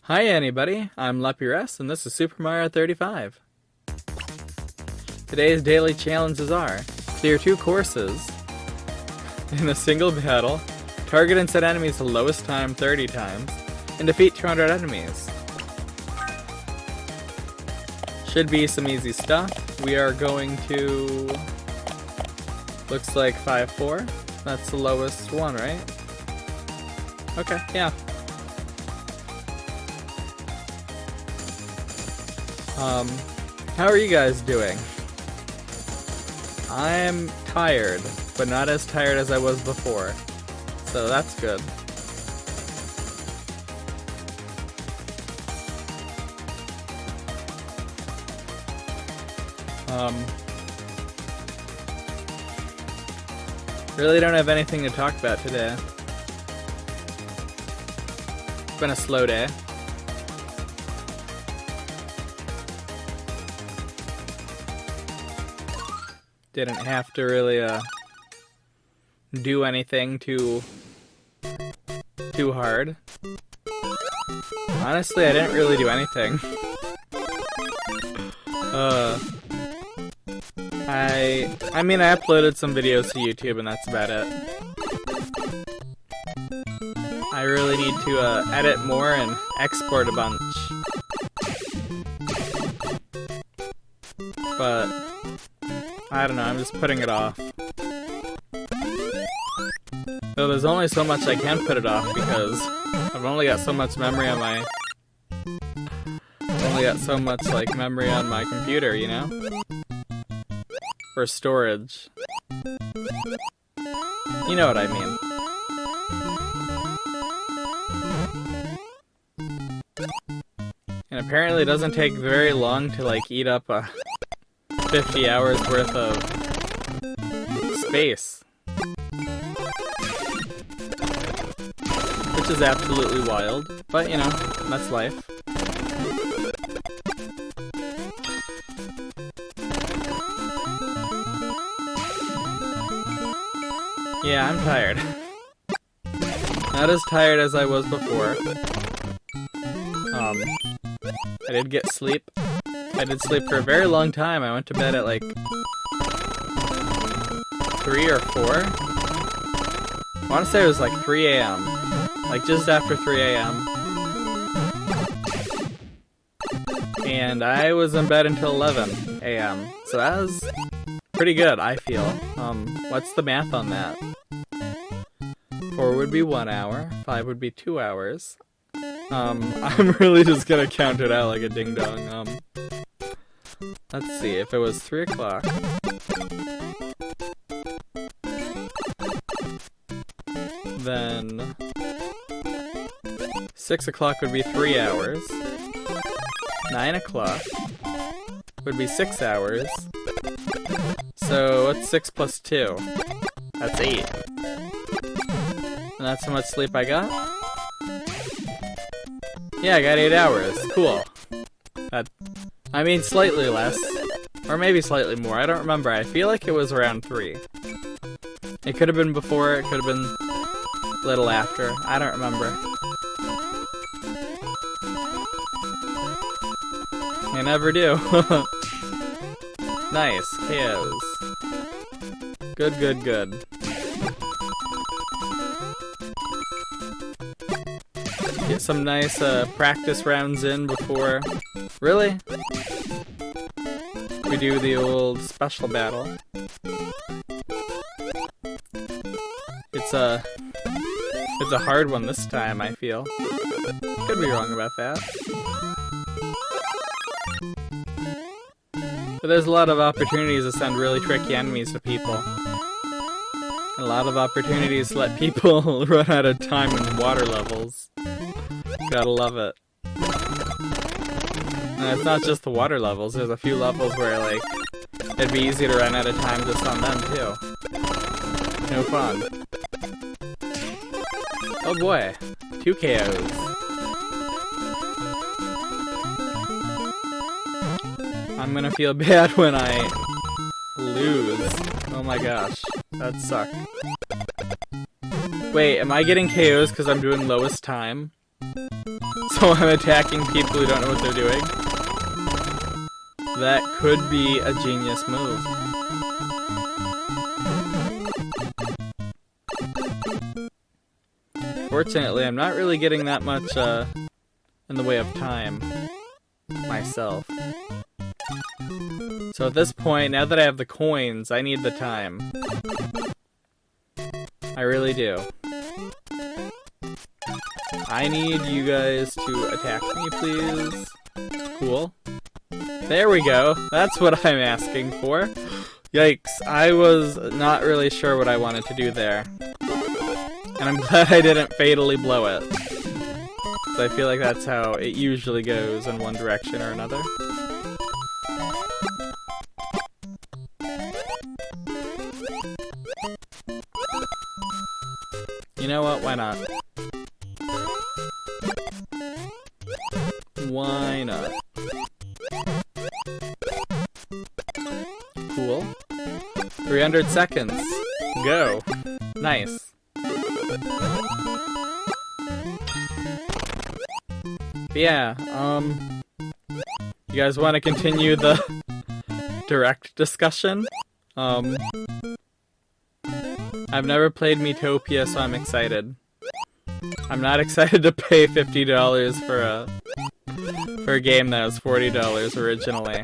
Hi anybody, I'm Luppi and this is Super Mario 35. Today's daily challenges are clear 2 courses in a single battle, target and set enemies the lowest time 30 times, and defeat 200 enemies. Should be some easy stuff. We are going to... looks like 5-4. That's the lowest one, right? Okay, yeah. How are you guys doing? I'm tired, but not as tired as I was before. So that's good. Really don't have anything to talk about today. It's been a slow day. Didn't have to really do anything too hard. Honestly, I didn't really do anything. I mean, I uploaded some videos to YouTube and that's about it. I really need to edit more and export a bunch. But I don't know, I'm just putting it off. Though there's only so much I can put it off because I've only got so much memory on my... memory on my computer, you know? For storage. You know what I mean. And apparently it doesn't take very long to like eat up 50 hours worth of space. Which is absolutely wild, but you know, that's life. Yeah, I'm tired. Not as tired as I was before. I did get sleep. I did sleep for a very long time. I went to bed at like 3 or 4. I want to say it was like 3 a.m. Like just after 3 a.m. And I was in bed until 11 a.m. So that was pretty good, I feel. What's the math on that? 4 would be 1 hour, 5 would be 2 hours. I'm really just gonna count it out like a ding-dong. Let's see, if it was 3 o'clock. Then 6 o'clock would be 3 hours. 9 o'clock would be 6 hours. So what's 6 plus 2? That's 8. And that's how much sleep I got? Yeah, I got 8 hours. Cool. I mean, slightly less. Or maybe slightly more. I don't remember. I feel like it was around 3. It could have been before. It could have been a little after. I don't remember. I never do. Nice. KOs. Good, good, good. Get some nice practice rounds in before... Really? We do the old special battle. It's a hard one this time, I feel. Could be wrong about that. But there's a lot of opportunities to send really tricky enemies to people. And a lot of opportunities to let people run out of time in water levels. Gotta love it. And it's not just the water levels, there's a few levels where, like, it'd be easy to run out of time just on them, too. No fun. Oh boy, 2 KOs. I'm gonna feel bad when I lose. Oh my gosh, that sucked. Wait, am I getting KOs because I'm doing lowest time? So I'm attacking people who don't know what they're doing. That could be a genius move. Fortunately, I'm not really getting that much in the way of time myself. So at this point, now that I have the coins, I need the time. I really do. I need you guys to attack me, please. Cool. There we go. That's what I'm asking for. Yikes, I was not really sure what I wanted to do there. And I'm glad I didn't fatally blow it. So I feel like that's how it usually goes in one direction or another. You know what? Why not? Why not? Cool. 300 seconds. Go. Nice. Yeah, you guys want to continue the direct discussion? I've never played Miitopia, so I'm excited. I'm not excited to pay $50 for a game that was $40 originally.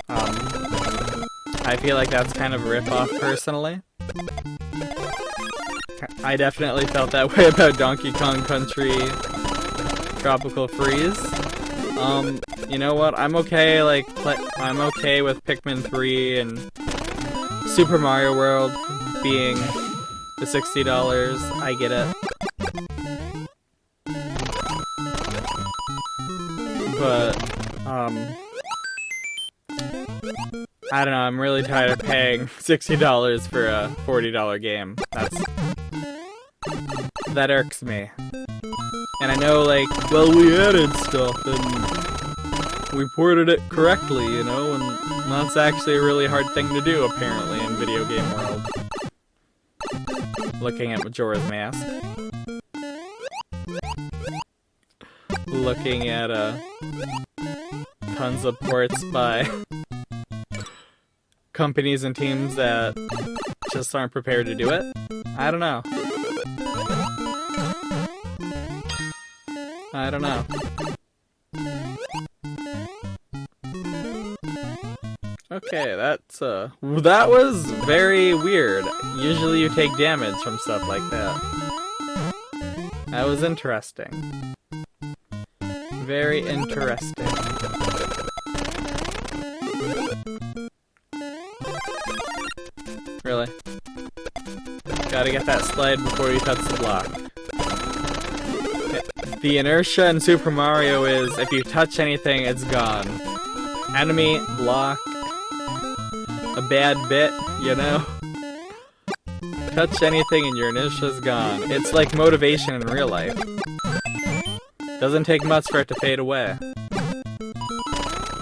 I feel like that's kind of a ripoff, personally. I definitely felt that way about Donkey Kong Country Tropical Freeze. You know what? I'm okay, I'm okay with Pikmin 3 and Super Mario World being the $60. I get it. But, I don't know, I'm really tired of paying $60 for a $40 game. That irks me. And I know, well, we added stuff, and we ported it correctly, you know, and that's actually a really hard thing to do, apparently, in video game world. Looking at Majora's Mask. Looking at, tons of ports by companies and teams that just aren't prepared to do it. I don't know. I don't know. Okay, that was very weird. Usually you take damage from stuff like that. That was interesting. Very interesting. Really? Gotta get that slide before you touch the block. The inertia in Super Mario is, if you touch anything, it's gone. Enemy, block, a bad bit, you know? Touch anything and your inertia's gone. It's like motivation in real life. Doesn't take much for it to fade away.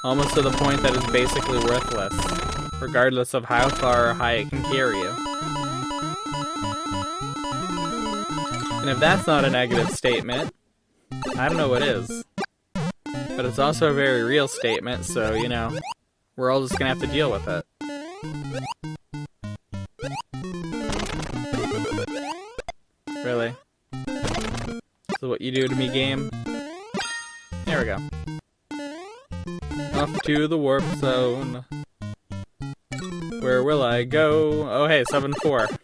Almost to the point that it's basically worthless, regardless of how far or high it can carry you. And if that's not a negative statement, I don't know what is. But it's also a very real statement, so, you know, we're all just gonna have to deal with it. Really? This is what you do to me, game? There we go. Off to the warp zone. Where will I go? Oh hey, 7-4.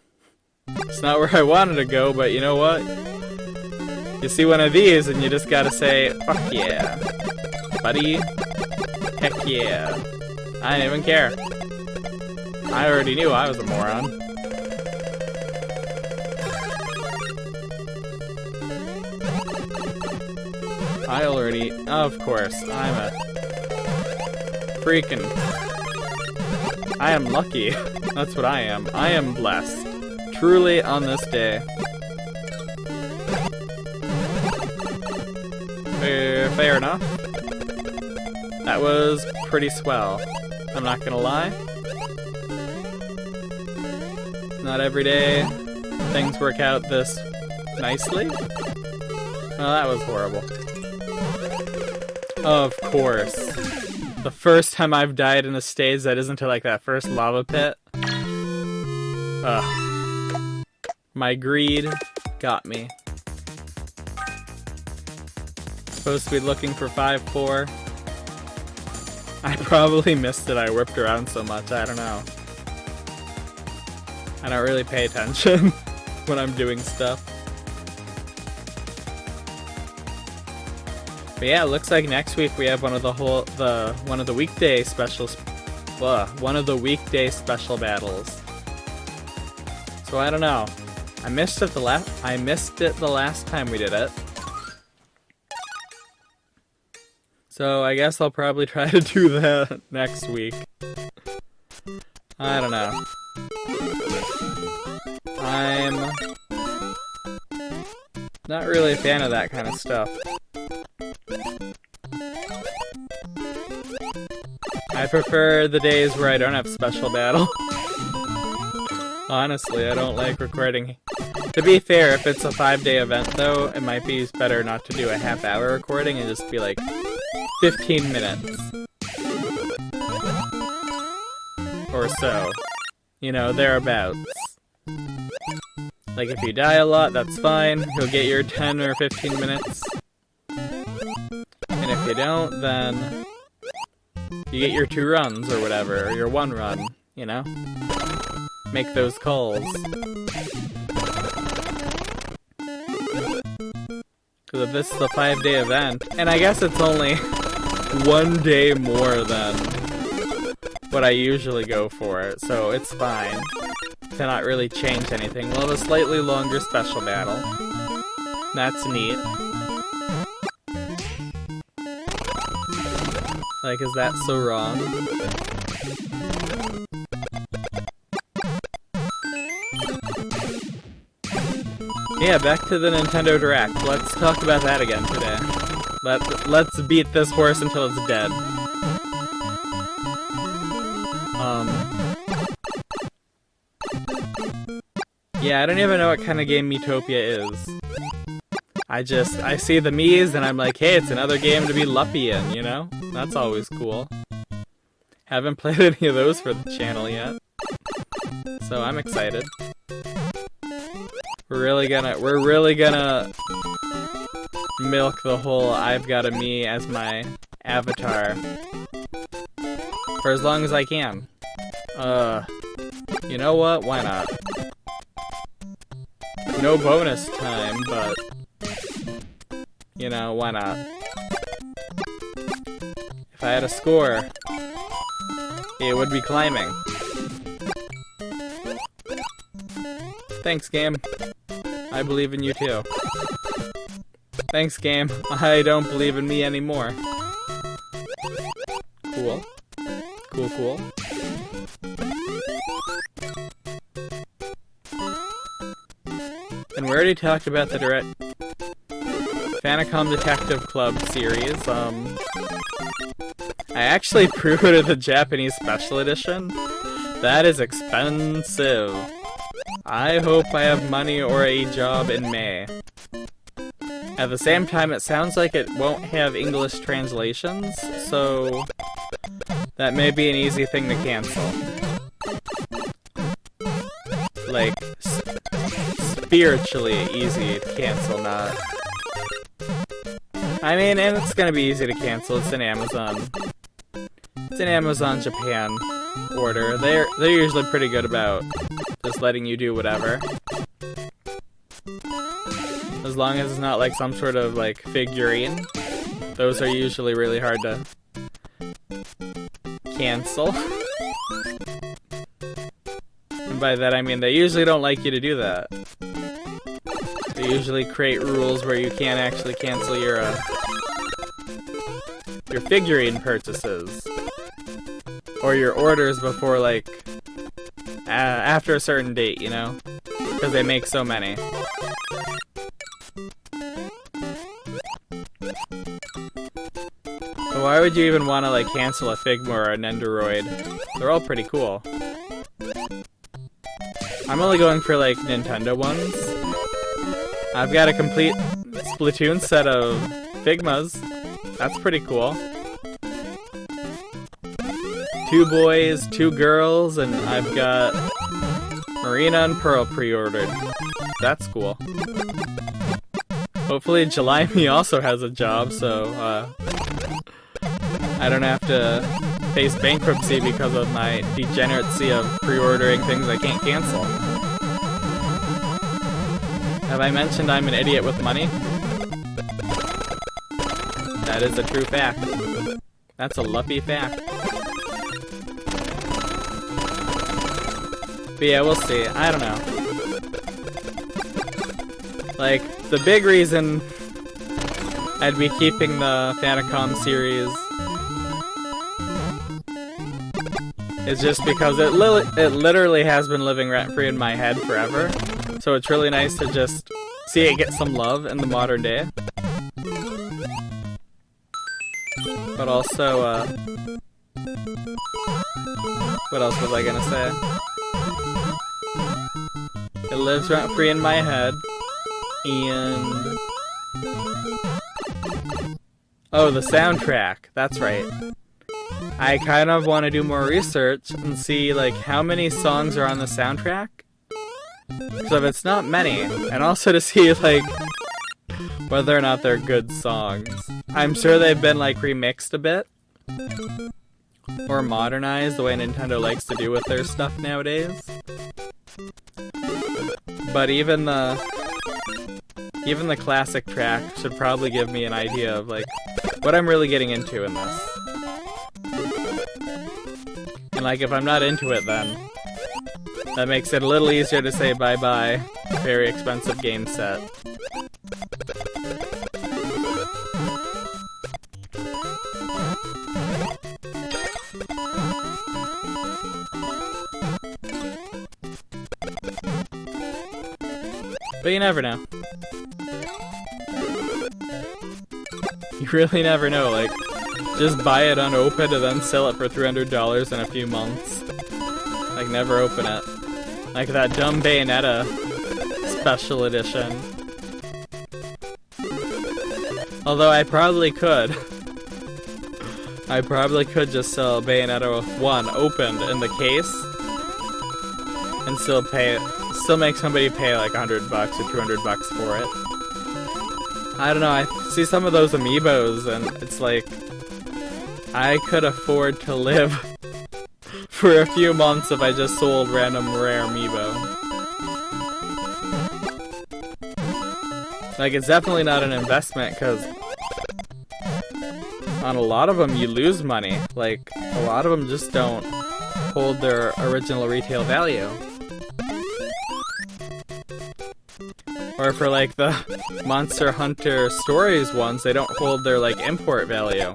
It's not where I wanted to go, but you know what? You see one of these and you just gotta say, fuck yeah. Buddy. Heck yeah. I didn't even care. I already knew I was a moron. Of course, I'm a freaking... I am lucky. That's what I am. I am blessed. Truly on this day. Fair enough. That was pretty swell. I'm not gonna lie. Not every day things work out this nicely. Well, that was horrible. Of course. The first time I've died in a stage that isn't to like that first lava pit. Ugh. My greed got me. Supposed to be looking for 5-4. I probably missed it. I whipped around so much. I don't know. I don't really pay attention when I'm doing stuff. But yeah, it looks like next week we have one of the weekday special battles. So I don't know. I missed it the last time we did it. So I guess I'll probably try to do that next week. I don't know. I'm not really a fan of that kind of stuff. I prefer the days where I don't have special battle. Honestly, I don't like recording. To be fair, if it's a 5-day event though, it might be better not to do a half-hour recording and just be like 15 minutes. Or so. You know, thereabouts. Like if you die a lot, that's fine. You'll get your 10 or 15 minutes. And if you don't, then you get your 2 runs or whatever, or your 1 run, you know? Make those calls. Because if this is a 5-day event, and I guess it's only 1 day more than what I usually go for, so it's fine to not really change anything. We'll have a slightly longer special battle. That's neat. Like, is that so wrong? Yeah, back to the Nintendo Direct. Let's talk about that again today. Let's beat this horse until it's dead. Yeah, I don't even know what kind of game Miitopia is. I see the Miis and I'm like, hey, it's another game to be Luppi in, you know? That's always cool. Haven't played any of those for the channel yet. So I'm excited. We're really gonna milk the whole I've got a Mii as my avatar for as long as I can. You know what? Why not? No bonus time, but you know, why not? If I had a score, it would be climbing. Thanks, game. I believe in you too. Thanks, game. I don't believe in me anymore. Cool. Cool, cool. And we already talked about the direct Famicom Detective Club series. I actually pre-ordered the Japanese Special Edition. That is expensive. I hope I have money or a job in May. At the same time, it sounds like it won't have English translations, so that may be an easy thing to cancel. Like, spiritually easy to cancel, not... I mean, and it's gonna be easy to cancel, it's an Amazon. It's an Amazon Japan order. They're usually pretty good about just letting you do whatever. As long as it's not like some sort of like figurine. Those are usually really hard to cancel. And by that I mean they usually don't like you to do that. They usually create rules where you can't actually cancel your figurine purchases. Or your orders before, like, after a certain date, you know? Because they make so many. But why would you even want to, like, cancel a Figma or a Nendoroid? They're all pretty cool. I'm only going for, like, Nintendo ones. I've got a complete Splatoon set of Figmas. That's pretty cool. 2 boys, 2 girls, and I've got Marina and Pearl pre-ordered. That's cool. Hopefully Jelime also has a job, so I don't have to face bankruptcy because of my degeneracy of pre-ordering things I can't cancel. Have I mentioned I'm an idiot with money? That is a true fact. That's a Luppi fact. But yeah, we'll see. I don't know. Like, the big reason I'd be keeping the Famicom series is just because it literally has been living rent-free in my head forever. So it's really nice to just see it get some love in the modern day. But also, what else was I gonna say? It lives rent-free in my head, and... Oh, the soundtrack. That's right. I kind of want to do more research and see, like, how many songs are on the soundtrack. So if it's not many, and also to see, like, whether or not they're good songs. I'm sure they've been, like, remixed a bit. Or modernized, the way Nintendo likes to do with their stuff nowadays. But even the classic track should probably give me an idea of, like, what I'm really getting into in this. And, like, if I'm not into it, then that makes it a little easier to say bye-bye, very expensive game set. But you never know. You really never know, like, just buy it unopened and then sell it for $300 in a few months. Like, never open it. Like that dumb Bayonetta special edition. Although I probably could. I probably could just sell Bayonetta 1 opened in the case and still make somebody pay like $100 or $200 for it. I don't know, I see some of those amiibos and it's like, I could afford to live for a few months if I just sold random rare amiibo. Like, it's definitely not an investment, because on a lot of them you lose money. Like, a lot of them just don't hold their original retail value. Or for, like, the Monster Hunter Stories ones, they don't hold their, like, import value.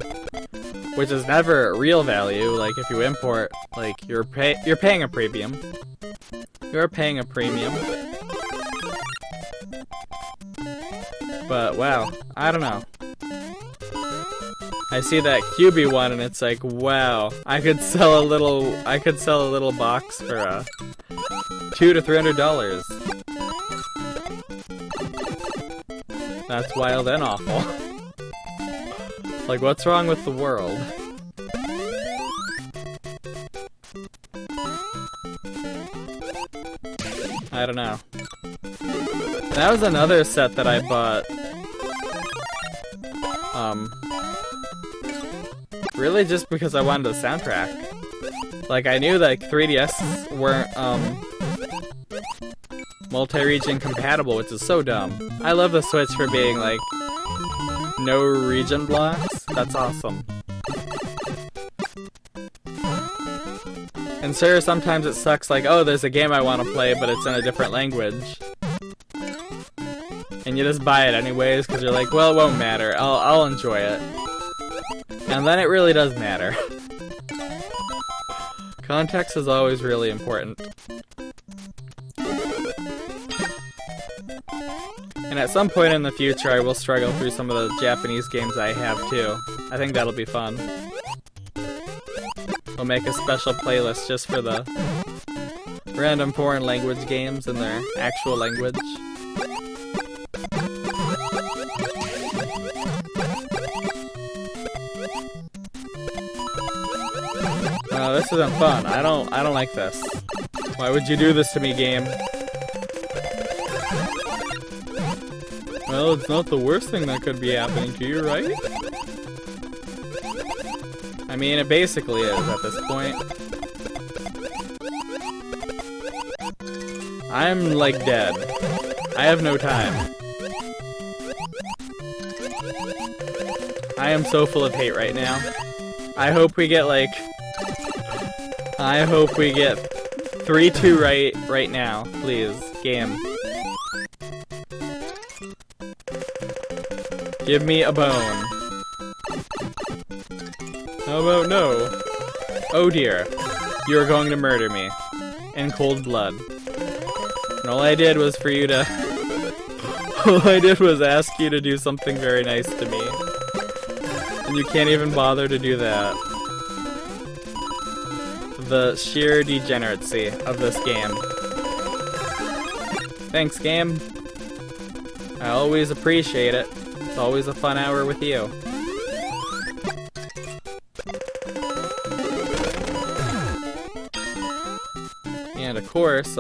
Which is never real value. Like, if you import, like, you're paying a premium. You're paying a premium. But, wow, I don't know. I see that QB one and it's like, wow, I could sell a little box for $200 to $300. That's wild and awful. Like, what's wrong with the world? I don't know. That was another set that I bought. Really just because I wanted the soundtrack. Like, I knew that, like, 3DS weren't, multi-region compatible, which is so dumb. I love the Switch for being, like, no region blocks. That's awesome. And sure, sometimes it sucks, like, oh, there's a game I want to play, but it's in a different language. And you just buy it anyways, because you're like, well, it won't matter. I'll enjoy it. And then it really does matter. Context is always really important. And at some point in the future, I will struggle through some of the Japanese games I have, too. I think that'll be fun. We'll make a special playlist just for the random foreign language games in their actual language. No, this isn't fun. I don't like this. Why would you do this to me, game? Well, it's not the worst thing that could be happening to you, right? I mean, it basically is at this point. I'm, like, dead. I have no time. I am so full of hate right now. I hope we get, like... I hope we get 3-2 right now. Please, game. Give me a bone. How about no? Oh dear. You are going to murder me. In cold blood. And all I did was for you to... all I did was ask you to do something very nice to me. And you can't even bother to do that. The sheer degeneracy of this game. Thanks, game. I always appreciate it. It's always a fun hour with you. And of course,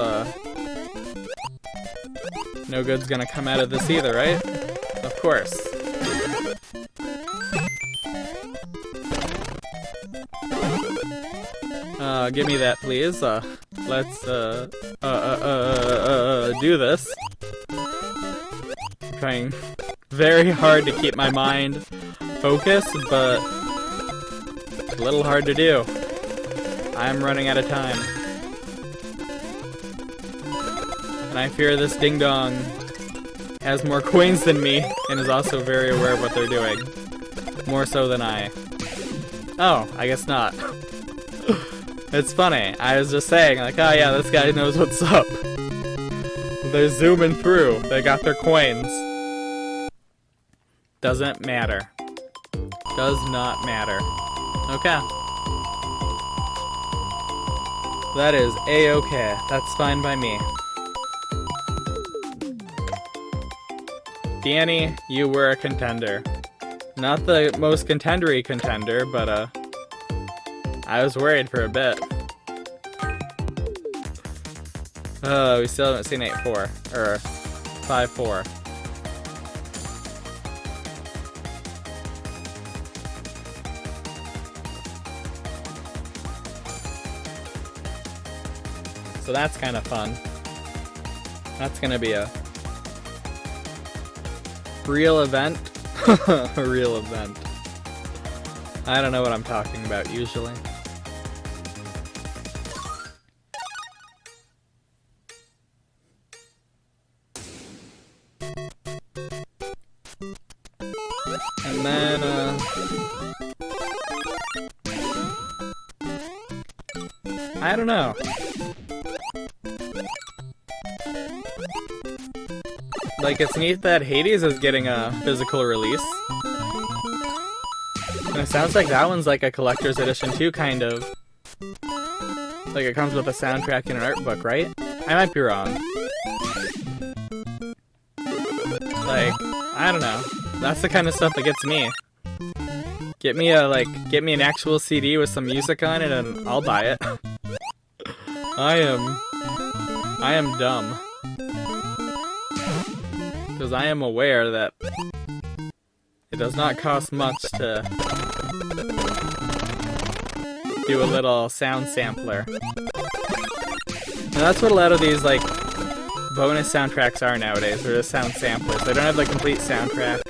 no good's gonna come out of this either, right? Of course. Give me that, please. Let's, do this. I'm trying very hard to keep my mind focused, but it's a little hard to do. I'm running out of time. And I fear this ding-dong has more coins than me, and is also very aware of what they're doing. More so than I. Oh, I guess not. It's funny, I was just saying, like, oh yeah, this guy knows what's up. They're zooming through, they got their coins. Doesn't matter. Does not matter. Okay. That is A-okay. That's fine by me. Danny, you were a contender. Not the most contendery contender, but I was worried for a bit. We still haven't seen 8-4, or 5-4. So that's kind of fun. That's gonna be a real event. A real event. I don't know what I'm talking about usually. And then, I don't know. Like, it's neat that Hades is getting a physical release. And it sounds like that one's like a collector's edition too, kind of. Like, it comes with a soundtrack and an art book, right? I might be wrong. Like, I don't know. That's the kind of stuff that gets me. Get me an actual CD with some music on it and I'll buy it. I am dumb. Because I am aware that it does not cost much to do a little sound sampler. And that's what a lot of these, like, bonus soundtracks are nowadays. They're just sound samplers. They don't have the complete soundtrack.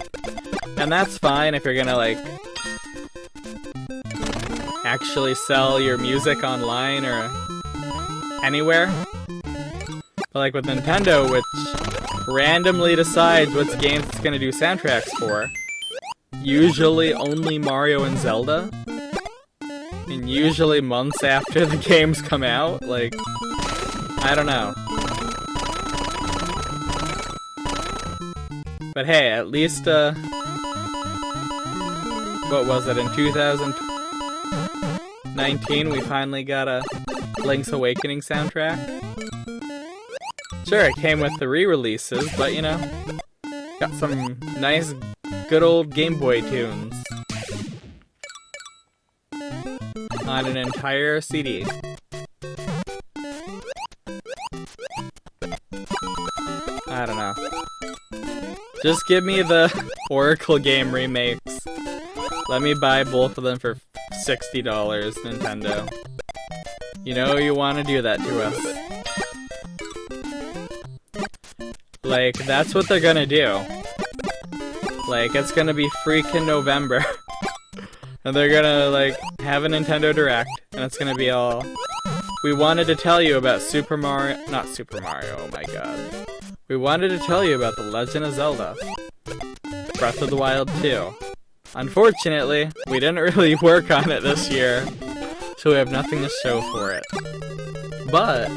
And that's fine if you're gonna, like, actually sell your music online or anywhere. But, like, with Nintendo, which randomly decides which games it's gonna do soundtracks for, usually only Mario and Zelda, and usually months after the games come out, like, I don't know. But hey, at least, what was it, in 2019 we finally got a Link's Awakening soundtrack? Sure, it came with the re-releases, but you know, got some nice, good old Game Boy tunes. on an entire CD. I don't know. Just give me the Oracle game remakes. Let me buy both of them for $60, Nintendo. You know you want to do that to us. Like, that's what they're gonna do. Like, it's gonna be freaking November. And they're gonna, like, have a Nintendo Direct. And it's gonna be all... We wanted to tell you about Super Mario... Not Super Mario, oh my god. We wanted to tell you about The Legend of Zelda. Breath of the Wild 2. Unfortunately, we didn't really work on it this year. So we have nothing to show for it. But...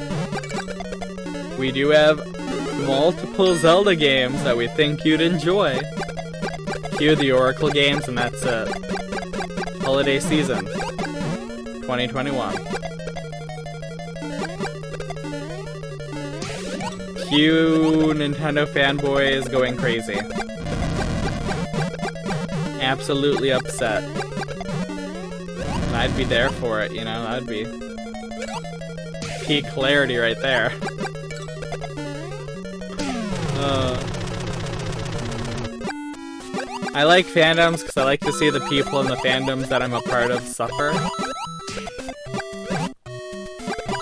we do have multiple Zelda games that we think you'd enjoy. Cue the Oracle games, and that's it. Holiday season 2021. Cue Nintendo fanboys going crazy. Absolutely upset. And I'd be there for it, you know, that'd be peak clarity right there. I like fandoms because I like to see the people in the fandoms that I'm a part of suffer.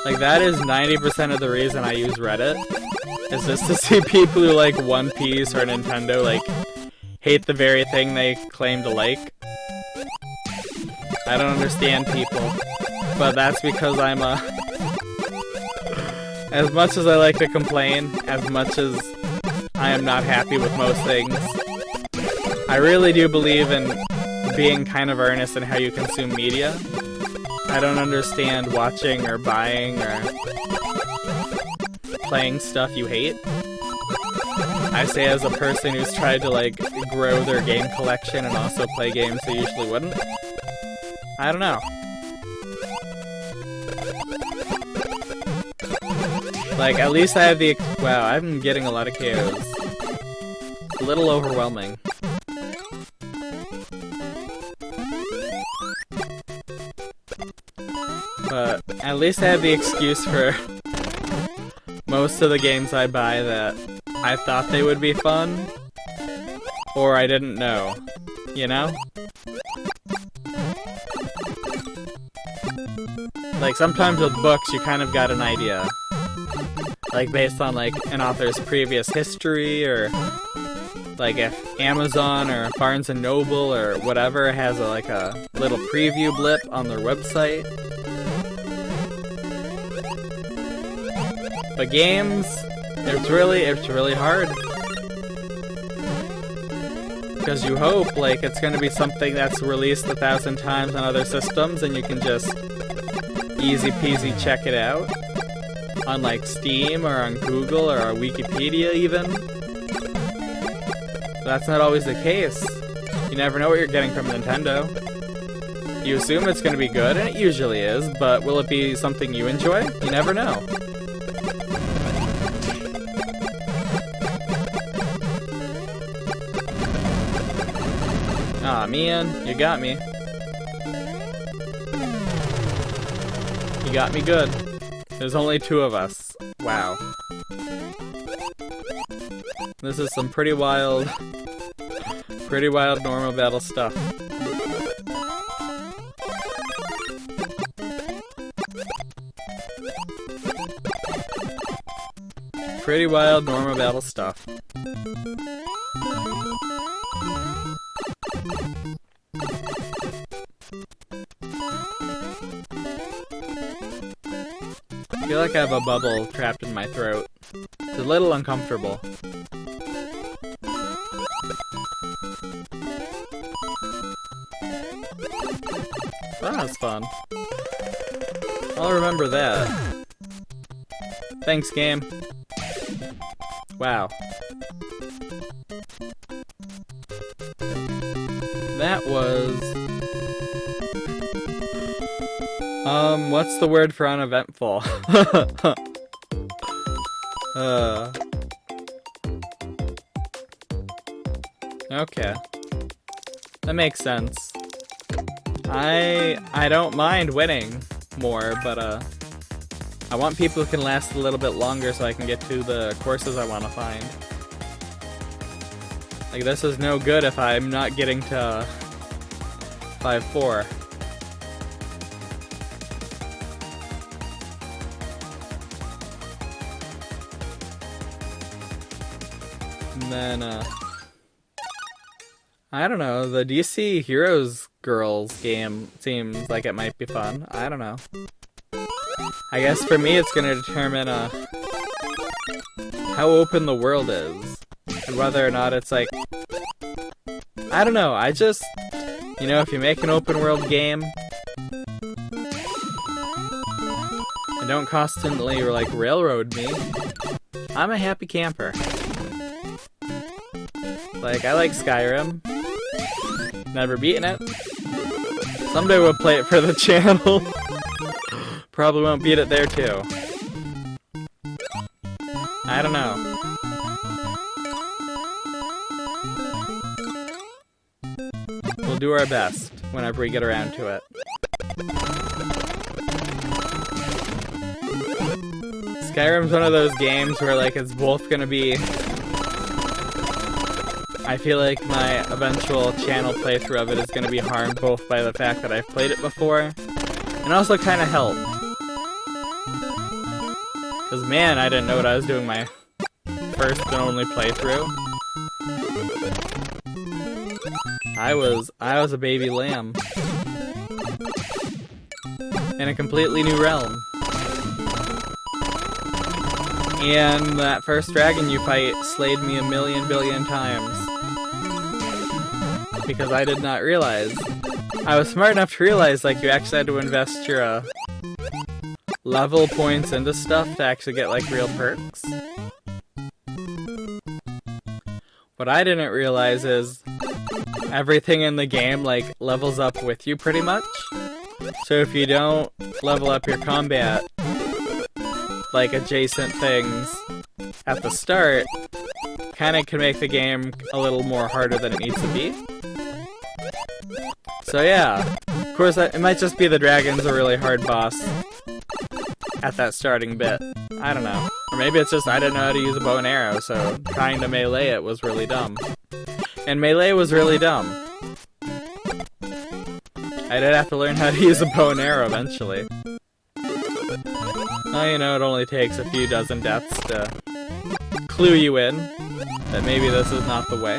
Like, that is 90% of the reason I use Reddit. Is just to see people who like One Piece or Nintendo, like, hate the very thing they claim to like. I don't understand people. But that's because I'm a... As much as I like to complain, as much as I am not happy with most things, I really do believe in being kind of earnest in how you consume media. I don't understand watching or buying or playing stuff you hate. I say as a person who's tried to, like, grow their game collection and also play games they usually wouldn't. I don't know. Like, at least I have the... Wow, I'm getting a lot of KOs. It's a little overwhelming. But at least I have the excuse for most of the games I buy that I thought they would be fun, or I didn't know, you know? Like, sometimes with books you kind of got an idea. Like, based on, like, an author's previous history, or like if Amazon or Barnes & Noble or whatever has a, like a little preview blip on their website. But games, it's really hard. Because you hope, like, it's gonna be something that's released 1,000 times on other systems and you can just easy peasy check it out. On, like, Steam or on Google or on Wikipedia even. But that's not always the case. You never know what you're getting from Nintendo. You assume it's gonna be good, and it usually is, but will it be something you enjoy? You never know. Aw, man, you got me. You got me good. There's only 2 of us. Wow. This is some pretty wild normal battle stuff. Pretty wild normal battle stuff. I feel like I have a bubble trapped in my throat. It's a little uncomfortable. That was fun. I'll remember that. Thanks, game. Wow. That was... what's the word for uneventful? Okay. That makes sense. I don't mind winning more, but I want people who can last a little bit longer so I can get to the courses I want to find. Like, this is no good if I'm not getting to 5-4. And then, I don't know, the DC Heroes Girls game seems like it might be fun. I don't know. I guess for me it's gonna determine, how open the world is. And whether or not it's like... I don't know, I just... You know, if you make an open world game... And don't constantly, like, railroad me... I'm a happy camper. Like, I like Skyrim. Never beaten it. Someday we'll play it for the channel. Probably won't beat it there too. I don't know. We'll do our best whenever we get around to it. Skyrim's one of those games where, like, it's both gonna be... I feel like my eventual channel playthrough of it is going to be harmed both by the fact that I've played it before, and also kind of helped. Because, man, I didn't know what I was doing my first and only playthrough. I was a baby lamb. In a completely new realm. And that first dragon you fight slayed me a million billion times. Because I did not realize. I was smart enough to realize, like, you actually had to invest your level points into stuff to actually get, like, real perks. What I didn't realize is everything in the game, like, levels up with you pretty much. So if you don't level up your combat, like, adjacent things at the start, kinda can make the game a little more harder than it needs to be. So yeah, of course it might just be the dragon's a really hard boss at that starting bit. I don't know. Or maybe it's just I didn't know how to use a bow and arrow, so trying to melee it was really dumb. And melee was really dumb. I did have to learn how to use a bow and arrow eventually. Oh, you know, it only takes a few dozen deaths to clue you in that maybe this is not the way.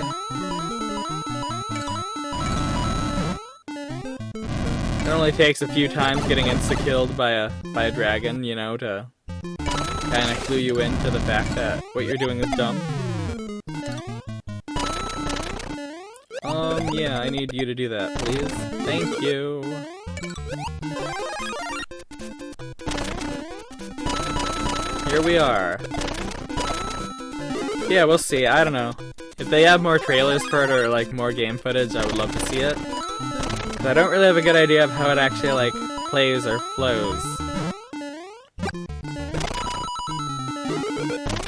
It only takes a few times getting insta-killed by a dragon, you know, to kind of clue you into the fact that what you're doing is dumb. Yeah, I need you to do that, please. Thank you. Here we are. Yeah, we'll see. I don't know. If they have more trailers for it or, like, more game footage, I would love to see it. But I don't really have a good idea of how it actually, like, plays or flows.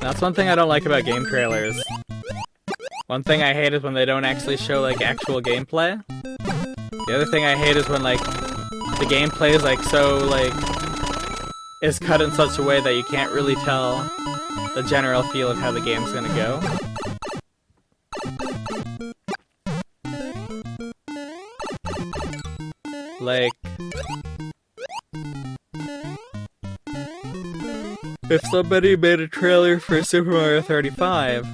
That's one thing I don't like about game trailers. One thing I hate is when they don't actually show, like, actual gameplay. The other thing I hate is when, like, the gameplay is, like, so, like, is cut in such a way that you can't really tell the general feel of how the game's gonna go. Like, if somebody made a trailer for Super Mario 35,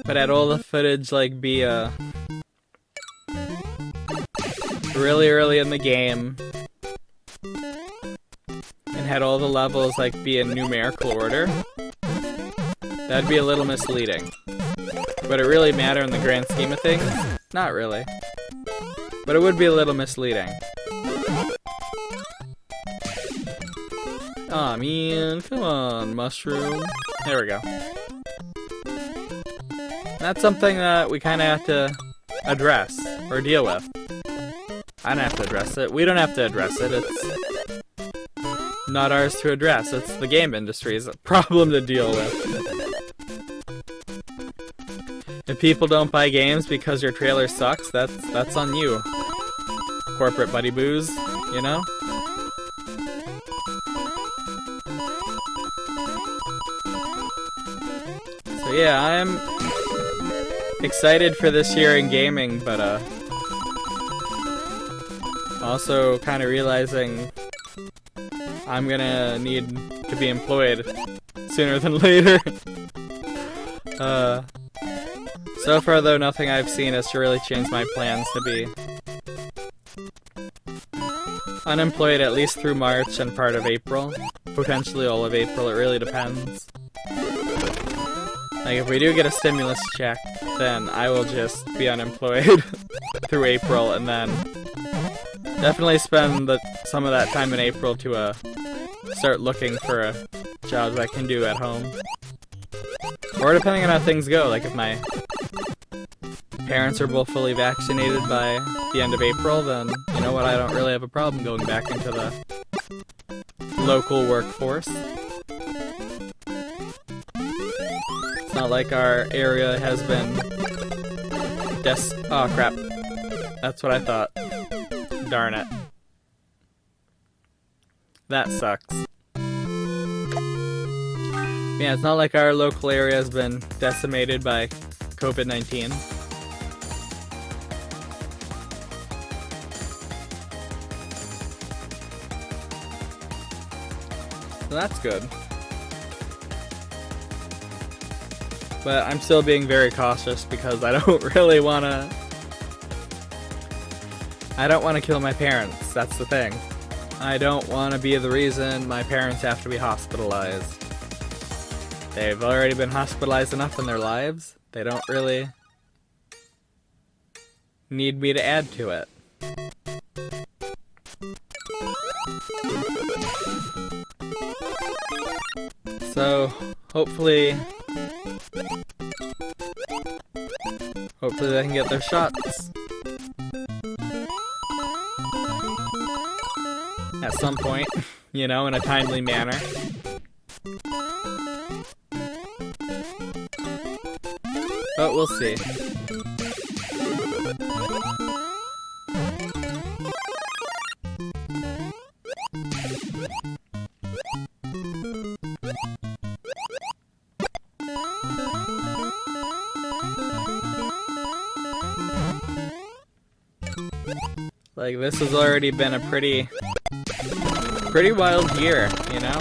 but had all the footage, like, be, really early in the game, and had all the levels, like, be in numerical order, that'd be a little misleading. Would it really matter in the grand scheme of things? Not really. But it would be a little misleading. Aw, man, come on, mushroom. There we go. That's something that we kind of have to address, or deal with. I don't have to address it. We don't have to address it. It's not ours to address. It's the game industry's problem to deal with. If people don't buy games because your trailer sucks, that's on you. corporate buddy boos, you know? So yeah, I'm excited for this year in gaming, but also kind of realizing I'm gonna need to be employed sooner than later. So far though, nothing I've seen has really changed my plans to be unemployed at least through March and part of April. Potentially all of April, it really depends. Like, if we do get a stimulus check, then I will just be unemployed through April, and then definitely spend some of that time in April to start looking for a job that I can do at home. Or depending on how things go, like if my parents are both fully vaccinated by the end of April, then you know what, I don't really have a problem going back into the local workforce. It's not like our area has been oh crap. That's what I thought. Darn it. That sucks. Yeah, it's not like our local area has been decimated by COVID-19. So that's good. But I'm still being very cautious because I don't really want to... I don't want to kill my parents, that's the thing. I don't want to be the reason my parents have to be hospitalized. They've already been hospitalized enough in their lives. They don't really need me to add to it. So, hopefully they can get their shots at some point, you know, in a timely manner. But we'll see. Like, this has already been a pretty wild year, you know?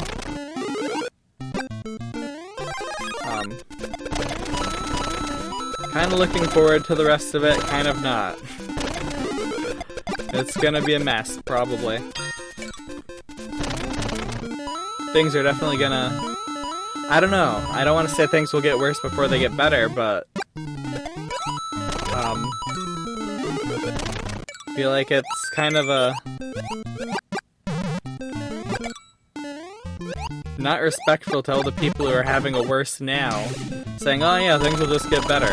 Kind of looking forward to the rest of it, kind of not. It's gonna be a mess, probably. Things are definitely gonna... I don't know. I don't want to say things will get worse before they get better, but... I feel like it's kind of a... not respectful to all the people who are having a worse now, saying, oh yeah, things will just get better.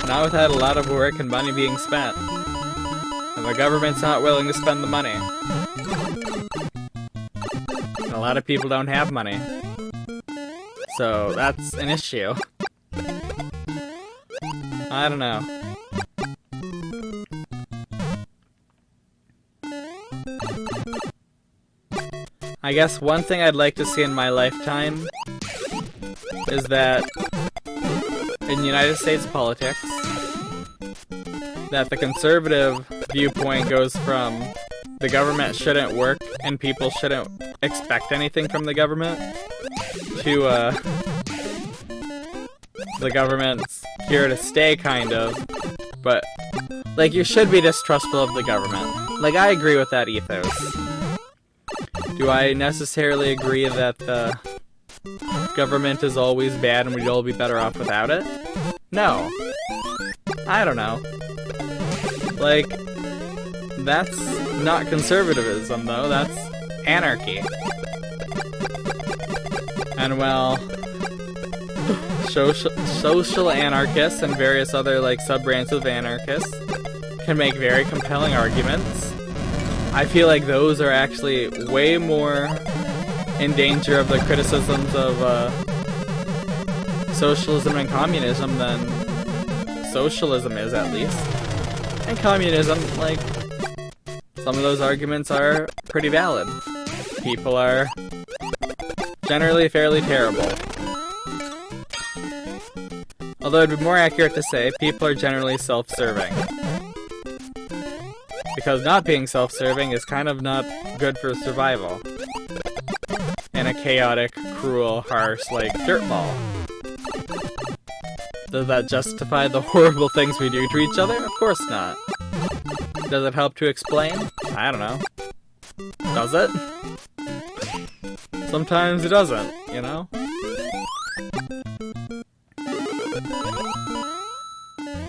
Not without a lot of work and money being spent. And the government's not willing to spend the money. And a lot of people don't have money. So that's an issue. I don't know. I guess one thing I'd like to see in my lifetime is that in United States politics, that the conservative viewpoint goes from the government shouldn't work and people shouldn't expect anything from the government to the government's here to stay, kind of, but like, you should be distrustful of the government. Like, I agree with that ethos. Do I necessarily agree that the government is always bad and we'd all be better off without it? No. I don't know. Like, that's not conservatism, though. That's anarchy. And, well, social anarchists and various other, like, sub-branches of anarchists can make very compelling arguments. I feel like those are actually way more in danger of the criticisms of socialism and communism than socialism is, at least. And communism, like, some of those arguments are pretty valid. People are generally fairly terrible. Although it'd be more accurate to say people are generally self-serving. Because not being self-serving is kind of not good for survival. In a chaotic, cruel, harsh, like, dirtball. Does that justify the horrible things we do to each other? Of course not. Does it help to explain? I don't know. Does it? Sometimes it doesn't, you know?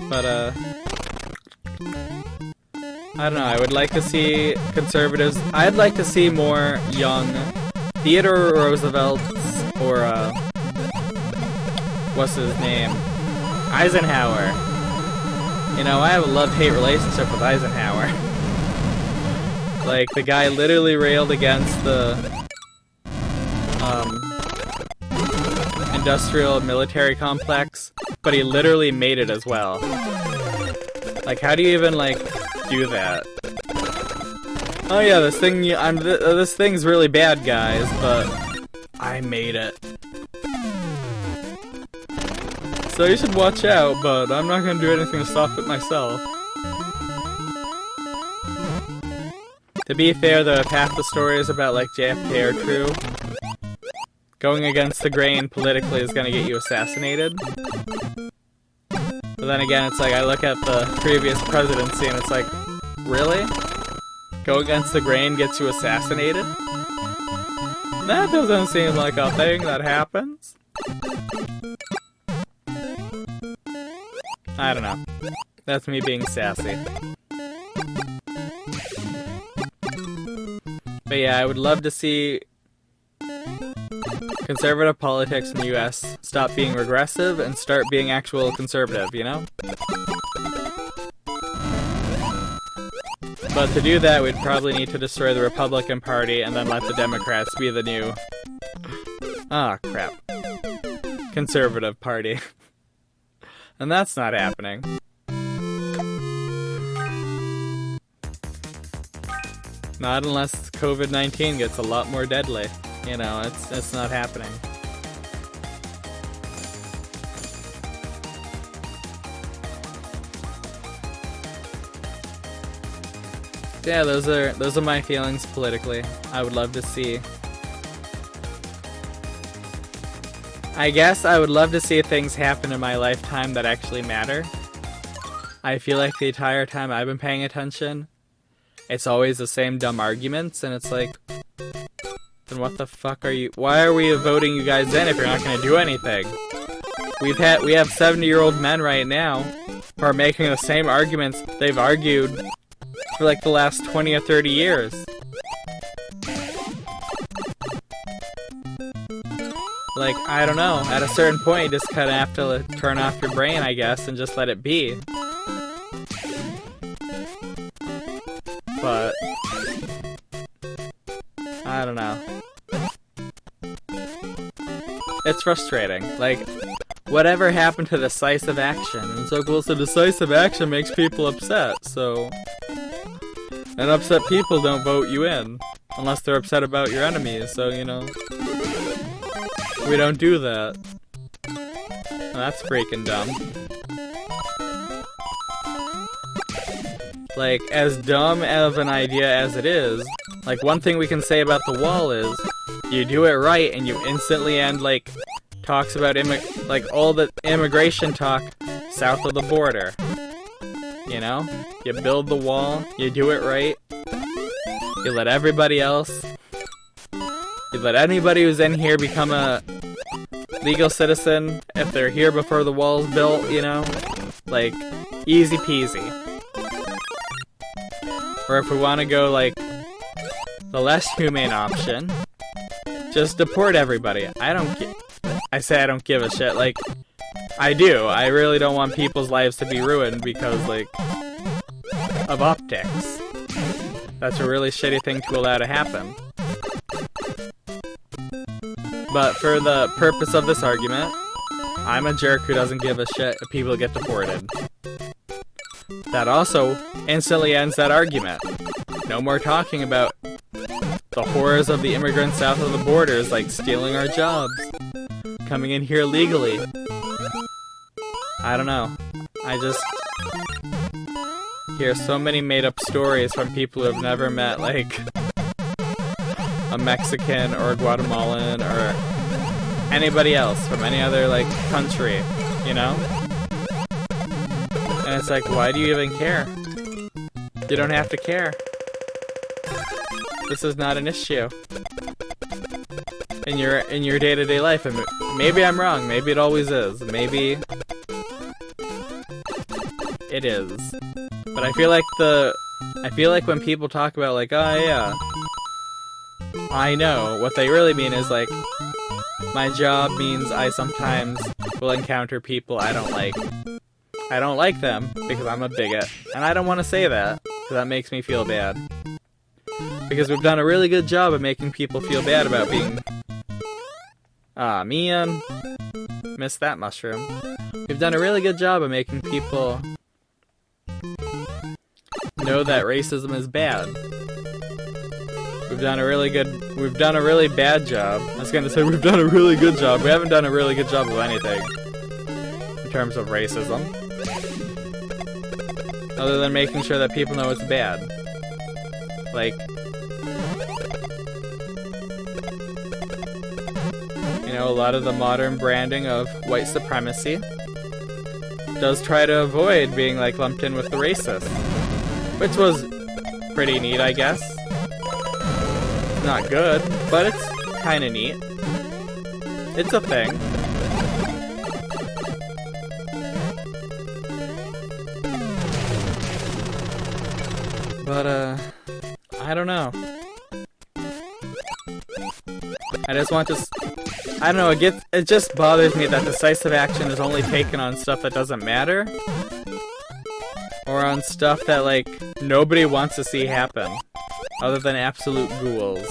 But, I don't know, I would like to see conservatives... I'd like to see more young Theodore Roosevelt's, or, what's his name? Eisenhower. You know, I have a love-hate relationship with Eisenhower. Like, the guy literally railed against the, industrial military complex, but he literally made it as well. Like, how do you even, like, do that? Oh yeah, this thing, this thing's really bad, guys, but I made it. So you should watch out, but I'm not gonna do anything to stop it myself. To be fair, though, if half the stories about, like, JFK are true, going against the grain politically is gonna get you assassinated. But then again, it's like, I look at the previous presidency and it's like, really? Go against the grain gets you assassinated? That doesn't seem like a thing that happens. I don't know. That's me being sassy. But yeah, I would love to see conservative politics in the US stop being regressive and start being actual conservative, you know? But to do that, we'd probably need to destroy the Republican Party and then let the Democrats be the new... Ah, crap. Conservative Party. And that's not happening. Not unless COVID-19 gets a lot more deadly. You know, it's not happening. Yeah, those are my feelings politically. I would love to see. I guess I would love to see things happen in my lifetime that actually matter. I feel like the entire time I've been paying attention, it's always the same dumb arguments, and it's like, then what the fuck are you... Why are we voting you guys in if you're not gonna do anything? We have 70-year-old men right now who are making the same arguments they've argued for like the last 20 or 30 years. Like, I don't know, at a certain point you just kinda have to turn off your brain, I guess, and just let it be. But I don't know. It's frustrating. Like, whatever happened to decisive action? And it's like, well, so decisive action makes people upset, so... And upset people don't vote you in. Unless they're upset about your enemies, so, you know... We don't do that. Well, that's freaking dumb. Like, as dumb of an idea as it is, like, one thing we can say about the wall is, you do it right and you instantly end, like, talks about, like, all the immigration talk south of the border. You know? You build the wall, you do it right, you let everybody else, you let anybody who's in here become a legal citizen if they're here before the wall's built, you know? Like, easy peasy. Or if we want to go, like, the less humane option, just deport everybody. I say I don't give a shit, like, I do. I really don't want people's lives to be ruined because, like, of optics. That's a really shitty thing to allow to happen. But for the purpose of this argument, I'm a jerk who doesn't give a shit if people get deported. That also instantly ends that argument. No more talking about the horrors of the immigrants south of the borders, like stealing our jobs, coming in here legally. I don't know. I just hear so many made-up stories from people who have never met, like, a Mexican or a Guatemalan or anybody else from any other, like, country, you know? And it's like, why do you even care? You don't have to care. This is not an issue in your day-to-day life. And maybe I'm wrong. Maybe it always is. Maybe it is. But I feel like when people talk about, like, oh yeah, I know, what they really mean is, like, my job means I sometimes will encounter people I don't like. I don't like them because I'm a bigot. And I don't want to say that, because that makes me feel bad. Because we've done a really good job of making people feel bad about being... Ah, man. Missed that mushroom. We've done a really good job of making people know that racism is bad. We've done a really bad job. I was gonna say we've done a really good job. We haven't done a really good job of anything in terms of racism. Other than making sure that people know it's bad. Like, you know, a lot of the modern branding of white supremacy does try to avoid being, like, lumped in with the racist. Which was pretty neat, I guess. Not good, but it's kinda neat. It's a thing. But, I don't know. I just want to... I don't know, it just bothers me that decisive action is only taken on stuff that doesn't matter. Or on stuff that, like, nobody wants to see happen. Other than absolute ghouls.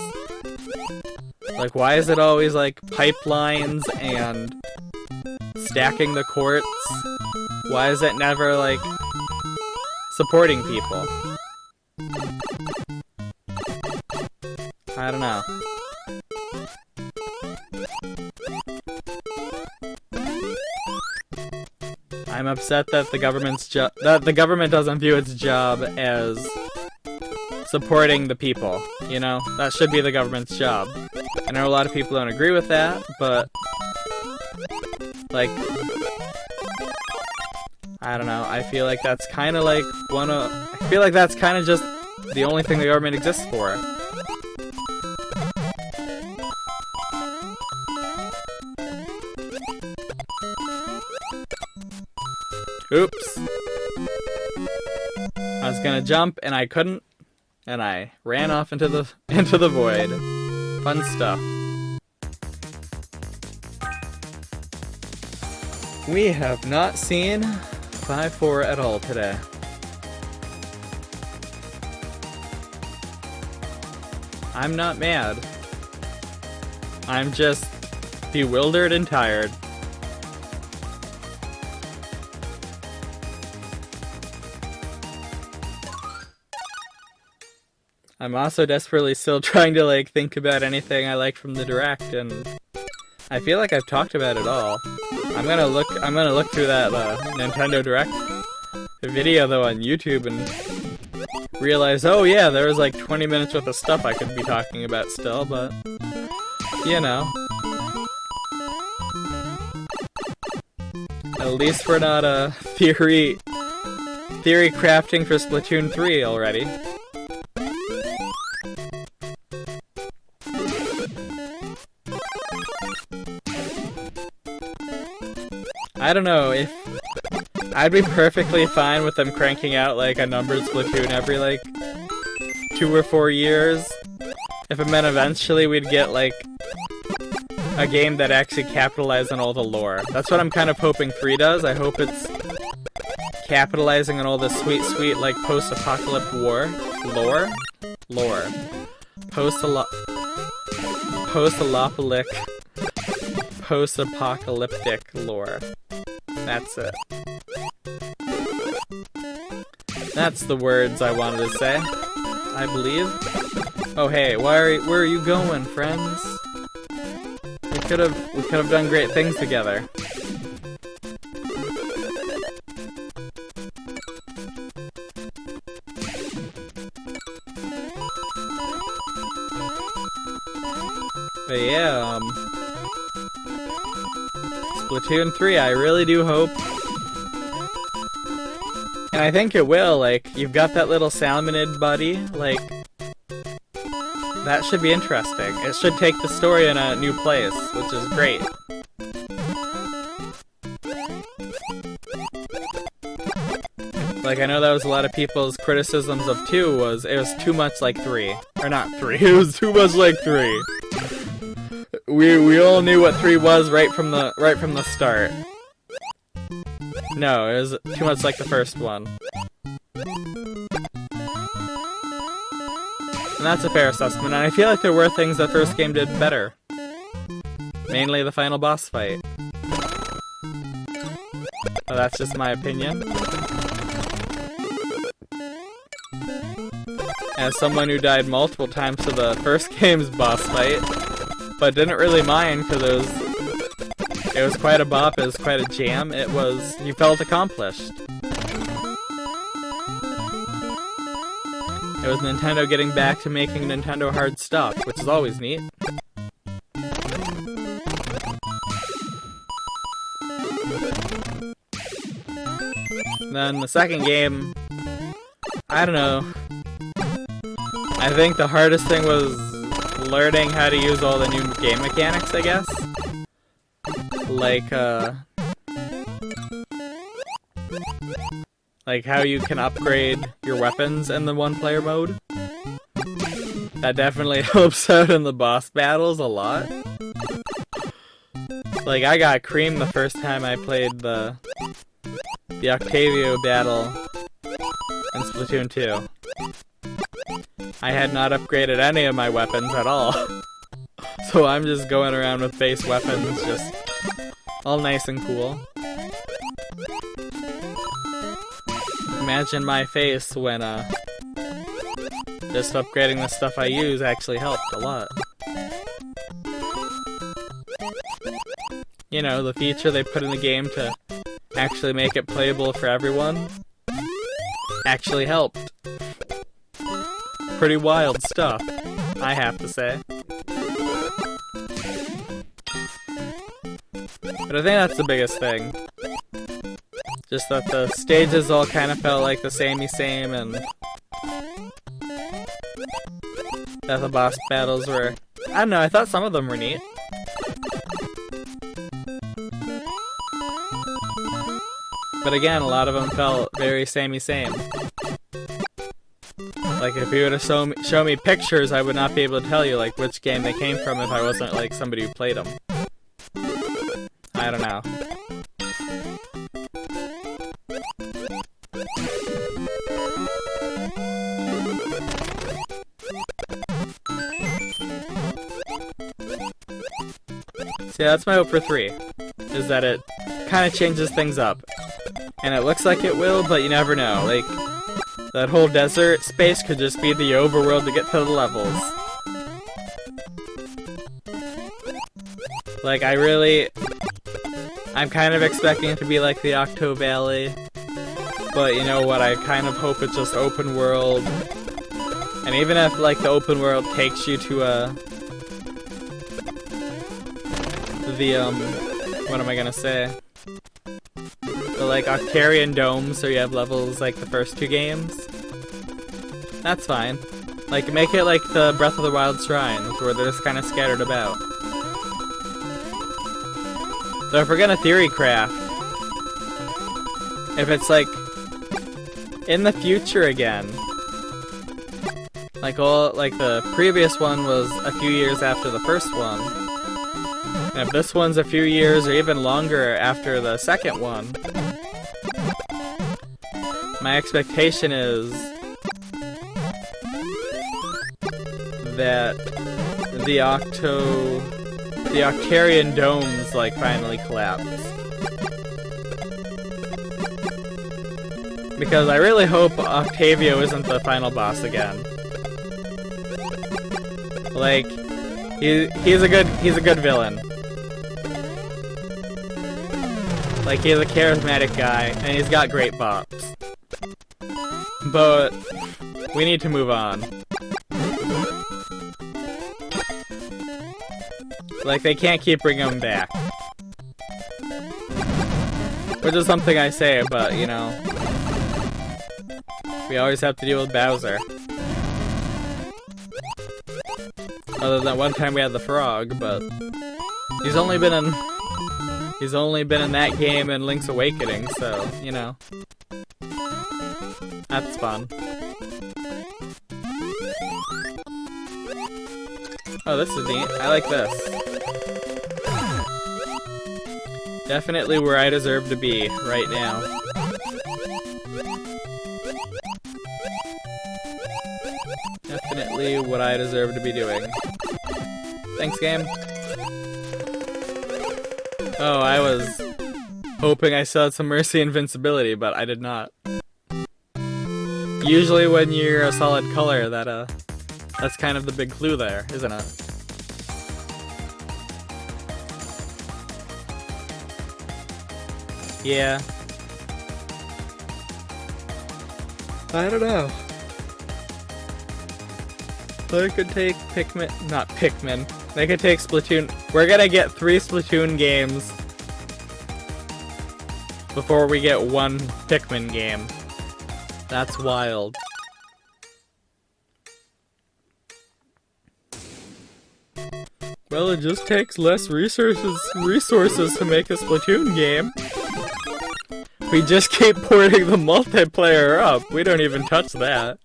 Like, why is it always, like, pipelines and stacking the courts? Why is it never, like, supporting people? I don't know. I'm upset that the government doesn't view its job as supporting the people, you know? That should be the government's job. I know a lot of people don't agree with that, but, like, I don't know, I feel like that's kind of like I feel like that's kind of just the only thing the government exists for. Oops. I was gonna jump and I couldn't, and I ran off into the void. Fun stuff. We have not seen 5-4 at all today. I'm not mad. I'm just bewildered and tired. I'm also desperately still trying to, like, think about anything I like from the Direct, and I feel like I've talked about it all. I'm gonna look through that Nintendo Direct video though on YouTube and realize, oh yeah, there was like 20 minutes worth of stuff I could be talking about still, but you know. At least we're not theory crafting for Splatoon 3 already. I don't know, if I'd be perfectly fine with them cranking out like a numbered Splatoon every like 2 or 4 years. If it meant eventually we'd get like a game that actually capitalized on all the lore. That's what I'm kind of hoping 3 does. I hope it's capitalizing on all the sweet like post-apocalyptic lore. Post-apocalyptic lore. That's it. That's the words I wanted to say. I believe. Oh hey, where are you going, friends? We could have done great things together. But yeah, Splatoon 3, I really do hope. And I think it will, like, you've got that little salmonid buddy, like, that should be interesting. It should take the story in a new place, which is great. Like, I know that was a lot of people's criticisms of 2 was it was too much like 3. Or not 3, it was too much like 3. We all knew what 3 was right from the start. No, it was too much like the first one. And that's a fair assessment, and I feel like there were things the first game did better. Mainly the final boss fight. But that's just my opinion. As someone who died multiple times to the first game's boss fight, but didn't really mind because it was quite a bop, it was quite a jam, you felt accomplished. It was Nintendo getting back to making Nintendo hard stuff, which is always neat. Then the second game, I don't know. I think the hardest thing was learning how to use all the new game mechanics, I guess. Like how you can upgrade your weapons in the one-player mode. That definitely helps out in the boss battles a lot. Like, I got creamed the first time I played the Octavio battle in Splatoon 2. I had not upgraded any of my weapons at all. So I'm just going around with base weapons, just all nice and cool. Imagine my face when just upgrading the stuff I use actually helped a lot. You know, the feature they put in the game to actually make it playable for everyone actually helped. Pretty wild stuff, I have to say. But I think that's the biggest thing. Just that the stages all kind of felt like the samey same, and that the boss battles were... I don't know, I thought some of them were neat. But again, a lot of them felt very samey same. Like, if you were to show me pictures, I would not be able to tell you, like, which game they came from if I wasn't, like, somebody who played them. I don't know. So yeah, that's my hope for 3, is that it kind of changes things up. And it looks like it will, but you never know. Like, that whole desert space could just be the overworld to get to the levels. Like, I'm kind of expecting it to be like the Octo Valley. But you know what, I kind of hope it's just open world. And even if, like, the open world takes you to what am I gonna say? The, like, Octarian Dome, so you have levels like the first 2 games. That's fine. Like, make it like the Breath of the Wild shrines, where they're just kind of scattered about. So if we're gonna theory craft, if it's like in the future again, like the previous one was a few years after the first one, and if this one's a few years or even longer after the second one, my expectation is that the Octarian domes, like, finally collapse. Because I really hope Octavio isn't the final boss again. Like, he's a good villain. Like, he's a charismatic guy, and he's got great bops. But we need to move on. Like, they can't keep bringing him back. Which is something I say, but, you know, we always have to deal with Bowser. Other than one time we had the frog, but he's only been in that game in Link's Awakening, so, you know. That's fun. Oh, this is neat. I like this. Definitely where I deserve to be right now. Definitely what I deserve to be doing. Thanks, game. Oh, I was hoping I still had some mercy and invincibility, but I did not. Usually when you're a solid color, that's kind of the big clue there, isn't it? Yeah. I don't know. They could take not Pikmin. They could take Splatoon. We're gonna get 3 Splatoon games before we get 1 Pikmin game. That's wild. Well, it just takes less resources to make a Splatoon game. We just keep porting the multiplayer up. We don't even touch that.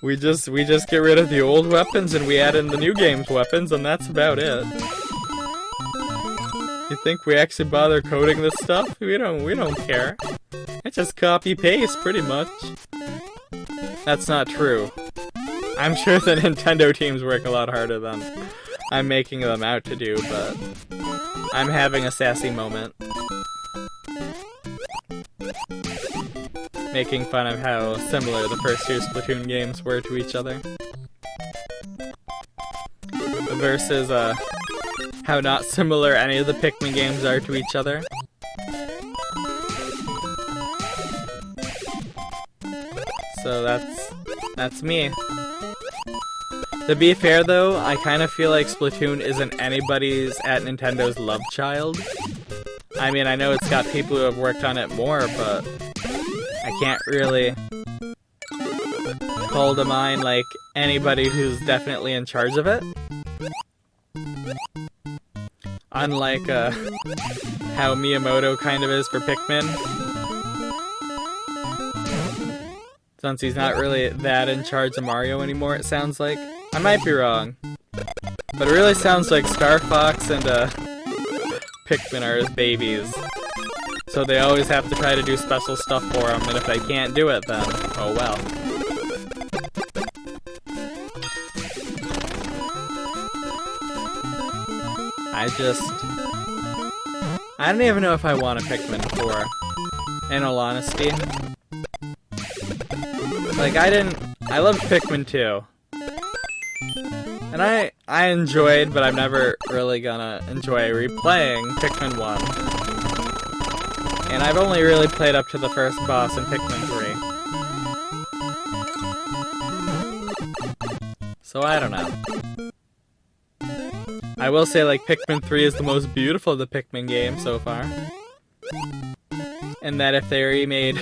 We just get rid of the old weapons and we add in the new game's weapons, and that's about it. You think we actually bother coding this stuff? We don't care. It's just copy paste, pretty much. That's not true. I'm sure the Nintendo teams work a lot harder than I'm making them out to do, but I'm having a sassy moment. Making fun of how similar the first 2 Splatoon games were to each other. Versus, how not similar any of the Pikmin games are to each other. So that's me. To be fair though, I kind of feel like Splatoon isn't anybody's at Nintendo's love child. I mean, I know it's got people who have worked on it more, but I can't really call to mind, like, anybody who's definitely in charge of it. Unlike, how Miyamoto kind of is for Pikmin. Since he's not really that in charge of Mario anymore, it sounds like. I might be wrong. But it really sounds like Star Fox and, Pikmin are his babies. So they always have to try to do special stuff for him, and if they can't do it, then oh well. I don't even know if I want a Pikmin 4, in all honesty. Like, I loved Pikmin 2. And I enjoyed, but I'm never really gonna enjoy replaying Pikmin 1. And I've only really played up to the first boss in Pikmin 3. So I don't know. I will say, like, Pikmin 3 is the most beautiful of the Pikmin games so far. And that if they remade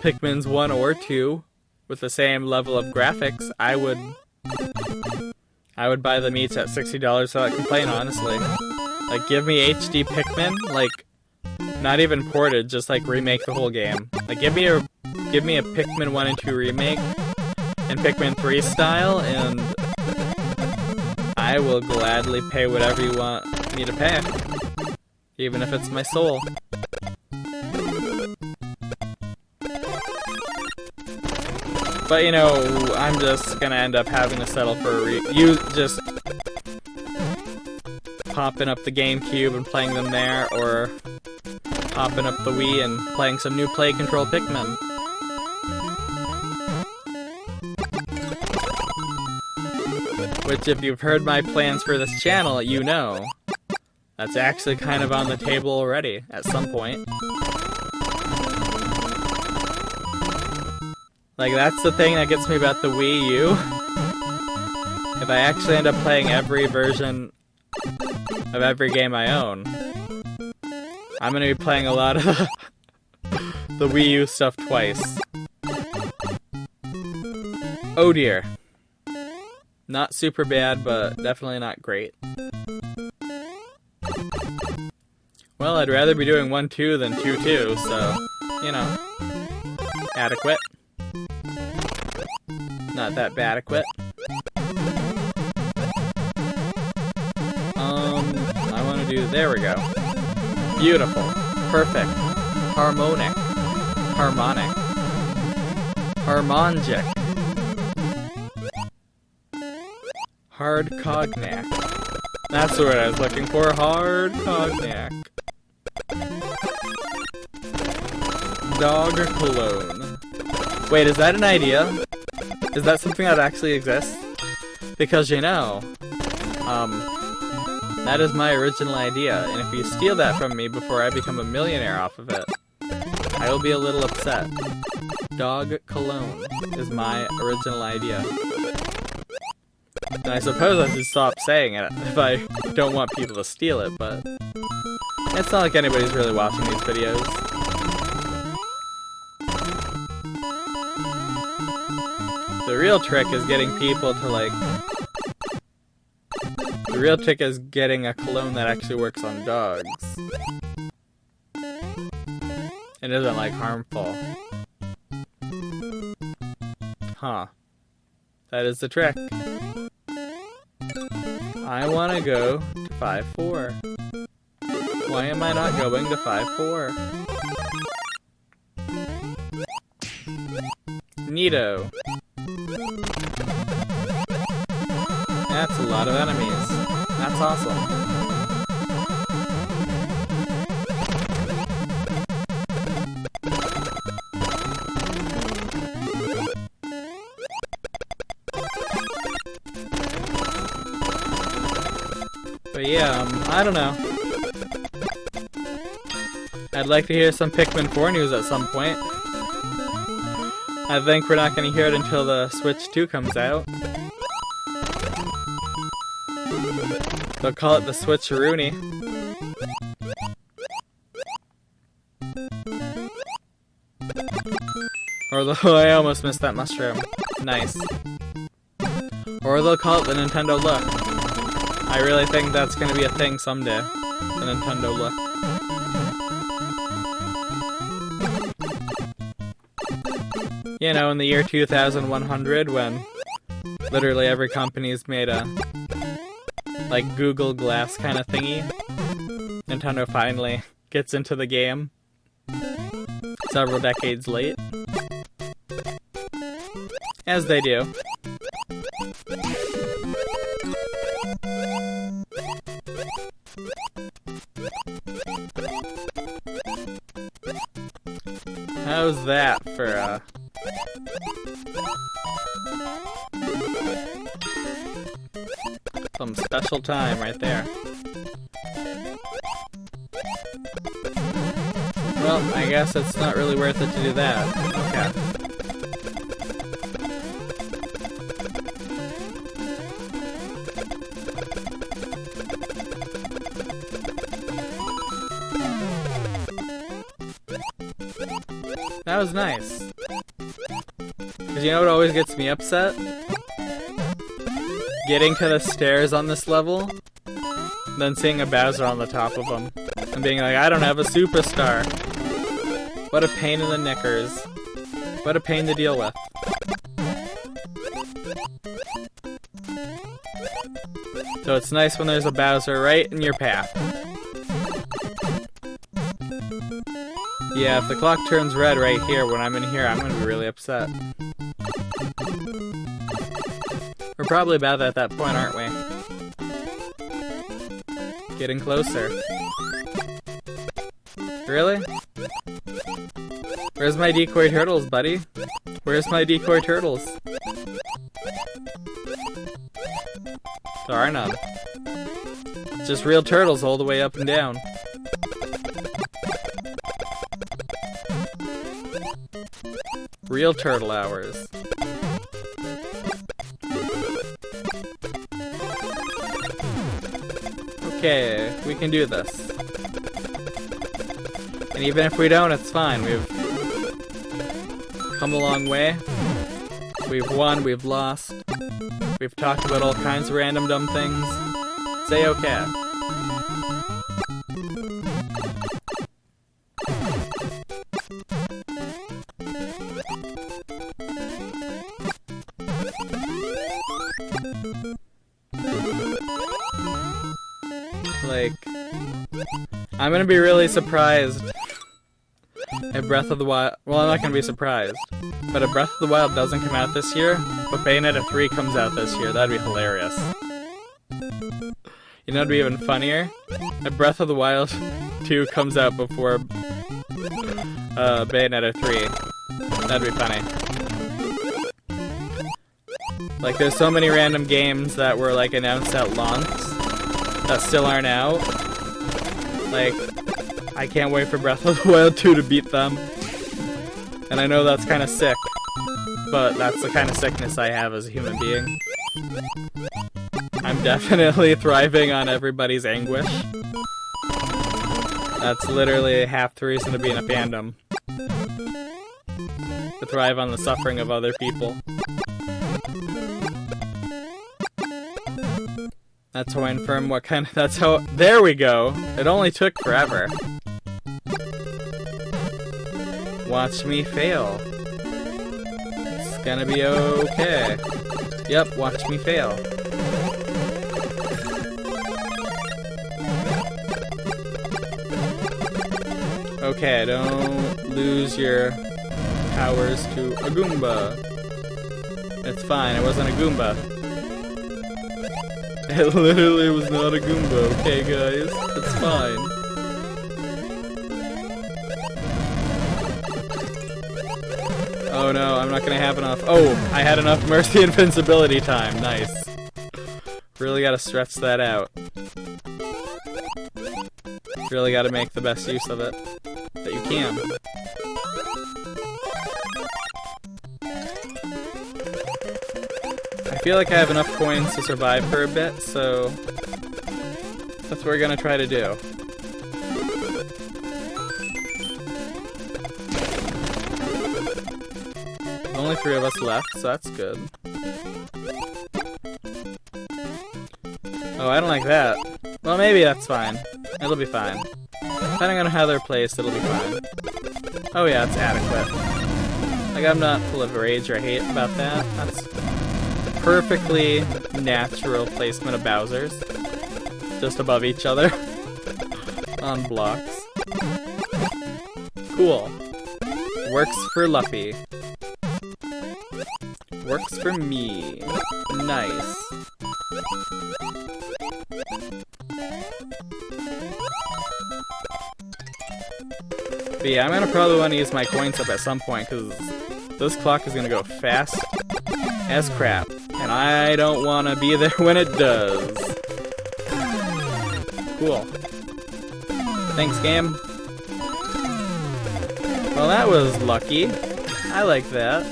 Pikmin's 1 or 2 with the same level of graphics, I would buy them each at $60 without complaint, honestly. Like, give me HD Pikmin, like, not even ported, just like remake the whole game. Like, give me a Pikmin 1 and 2 remake in Pikmin 3 style, and I will gladly pay whatever you want me to pay. Even if it's my soul. But, you know, I'm just gonna end up having to settle for you just popping up the GameCube and playing them there, or popping up the Wii and playing some new Play Control Pikmin. Which, if you've heard my plans for this channel, you know that's actually kind of on the table already at some point. Like, that's the thing that gets me about the Wii U. If I actually end up playing every version of every game I own, I'm gonna be playing a lot of the Wii U stuff twice. Oh dear. Not super bad, but definitely not great. Well, I'd rather be doing 1-2 than 2-2, so, you know, adequate. Not that bad-adequate. I want to do, there we go. Beautiful. Perfect. Harmonic. Harmonic. Harmongic. Hard cognac. That's the word I was looking for. Hard cognac. Dog cologne. Wait, is that an idea? Is that something that actually exists? Because, you know, that is my original idea, and if you steal that from me before I become a millionaire off of it, I will be a little upset. Dog cologne is my original idea. And I suppose I should stop saying it if I don't want people to steal it, but it's not like anybody's really watching these videos. The real trick is getting people to, like... The real trick is getting a cologne that actually works on dogs. And isn't, like, harmful. Huh. That is the trick. I want to go to 5-4. Why am I not going to 5-4? Neato. That's a lot of enemies. That's awesome. But yeah, I don't know. I'd like to hear some Pikmin 4 news at some point. I think we're not going to hear it until the Switch 2 comes out. They'll call it the Switcheroony. Or I almost missed that mushroom. Nice. Or they'll call it the Nintendo Look. I really think that's going to be a thing someday. The Nintendo Look. You know, in the year 2100, when literally every company's made a, like, Google Glass kind of thingy, Nintendo finally gets into the game. Several decades late. As they do. How's that for some special time right there? Well, I guess it's not really worth it to do that. Okay. That was nice. Cause you know what always gets me upset? Getting to the stairs on this level, then seeing a Bowser on the top of them, and being like, I don't have a superstar. What a pain in the knickers. What a pain to deal with. So it's nice when there's a Bowser right in your path. Yeah, if the clock turns red right here when I'm in here, I'm gonna be really upset. We're probably about at that point, aren't we? Getting closer. Really? Where's my decoy turtles, buddy? Where's my decoy turtles? There are none. Just real turtles all the way up and down. Real turtle hours. Okay, we can do this. And even if we don't, it's fine. We've come a long way. We've won, we've lost. We've talked about all kinds of random dumb things. Say okay. Like, I'm gonna be really surprised if Breath of the Wild... Well, I'm not gonna be surprised. But if Breath of the Wild doesn't come out this year, but Bayonetta 3 comes out this year, that'd be hilarious. You know what'd be even funnier? If Breath of the Wild 2 comes out before Bayonetta 3. That'd be funny. Like, there's so many random games that were, like, announced at launch that still aren't out. Like, I can't wait for Breath of the Wild 2 to beat them. And I know that's kind of sick, but that's the kind of sickness I have as a human being. I'm definitely thriving on everybody's anguish. That's literally half the reason to be in a fandom. To thrive on the suffering of other people. That's how I infirm what kind of... That's how... There we go! It only took forever. Watch me fail. It's gonna be okay. Yep, watch me fail. Okay, don't lose your powers to a Goomba. It's fine, it wasn't a Goomba. It literally was not a Goomba, okay guys? It's fine. Oh no, I'm not gonna have enough. Oh, I had enough Mercy Invincibility time. Nice. Really gotta stretch that out. Really gotta make the best use of it that you can. I feel like I have enough coins to survive for a bit, so that's what we're gonna try to do. Only 3 of us left, so that's good. Oh, I don't like that. Well, maybe that's fine. It'll be fine. Depending on how they're placed, it'll be fine. Oh yeah, it's adequate. Like, I'm not full of rage or hate about that. That's perfectly natural placement of Bowsers. Just above each other. On blocks. Cool. Works for Luppi. Works for me. Nice. But yeah, I'm gonna probably want to use my coins up at some point, because this clock is gonna go fast as crap. And I don't want to be there when it does. Cool. Thanks, game. Well, that was lucky. I like that.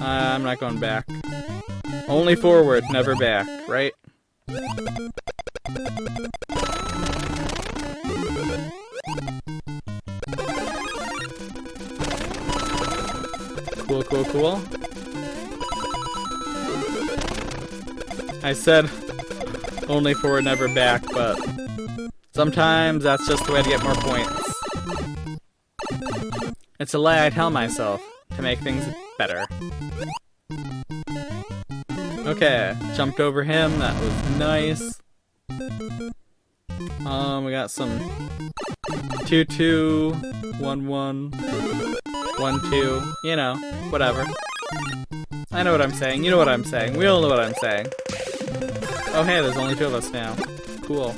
I'm not going back. Only forward, never back, right? Cool, cool, cool. I said only forward, never back, but sometimes that's just the way to get more points. It's a lie I tell myself to make things better. Okay, jumped over him, that was nice. We got some 2-2, 1-1, 1-2, you know, whatever. I know what I'm saying, you know what I'm saying, we all know what I'm saying. Oh hey, there's only 2 of us now. Cool.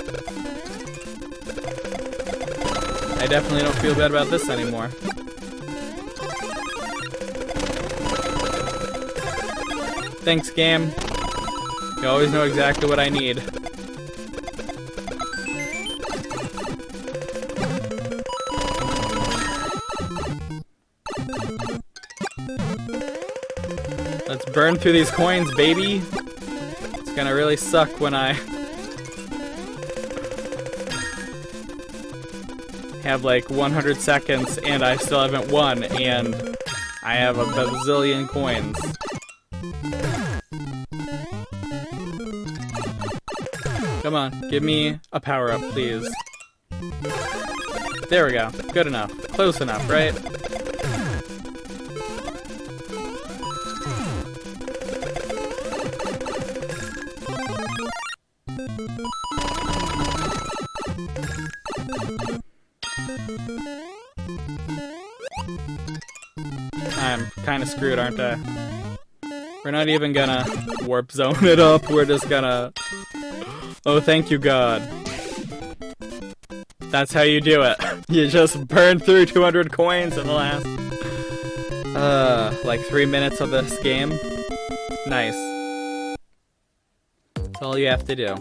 I definitely don't feel bad about this anymore. Thanks, game. You always know exactly what I need. Let's burn through these coins, baby. It's gonna really suck when I have like 100 seconds and I still haven't won and I have a bazillion coins. Come on, give me a power-up, please. There we go. Good enough. Close enough, right? I'm kinda screwed, aren't I? We're not even gonna warp zone it up, we're just gonna... Oh, thank you, God. That's how you do it. You just burn through 200 coins in the last... like 3 minutes of this game. Nice. That's all you have to do.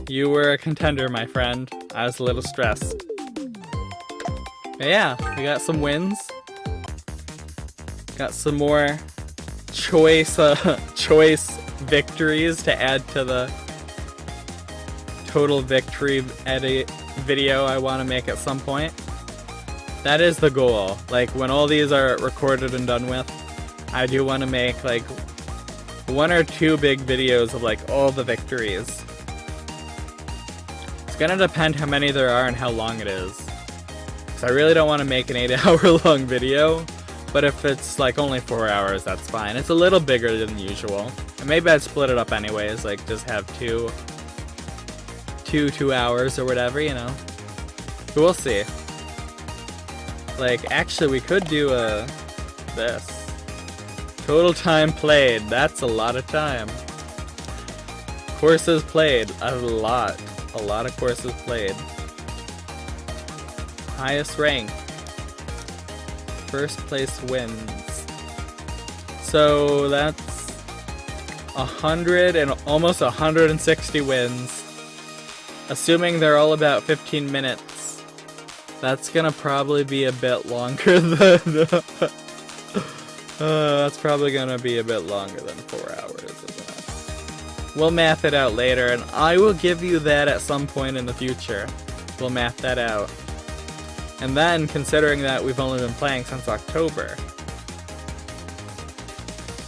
You were a contender, my friend. I was a little stressed. But yeah, we got some wins. Got some more choice victories to add to the total victory edit video I want to make at some point. That is the goal. Like, when all these are recorded and done with, I do want to make like 1 or 2 big videos of like all the victories. It's gonna depend how many there are and how long it is. So I really don't want to make an 8-hour long video, but if it's like only 4 hours, that's fine. It's a little bigger than usual. And maybe I'd split it up anyways, like just have two 2 hours or whatever, you know. But we'll see. Like, actually we could do this. Total time played. That's a lot of time. Courses played. A lot of courses played. Highest rank. First place wins. So that's 100 and almost 160 wins. Assuming they're all about 15 minutes. That's gonna probably be a bit longer than... that's probably gonna be a bit longer than 4 hours, isn't it? We'll math it out later, and I will give you that at some point in the future. We'll math that out. And then, considering that we've only been playing since October,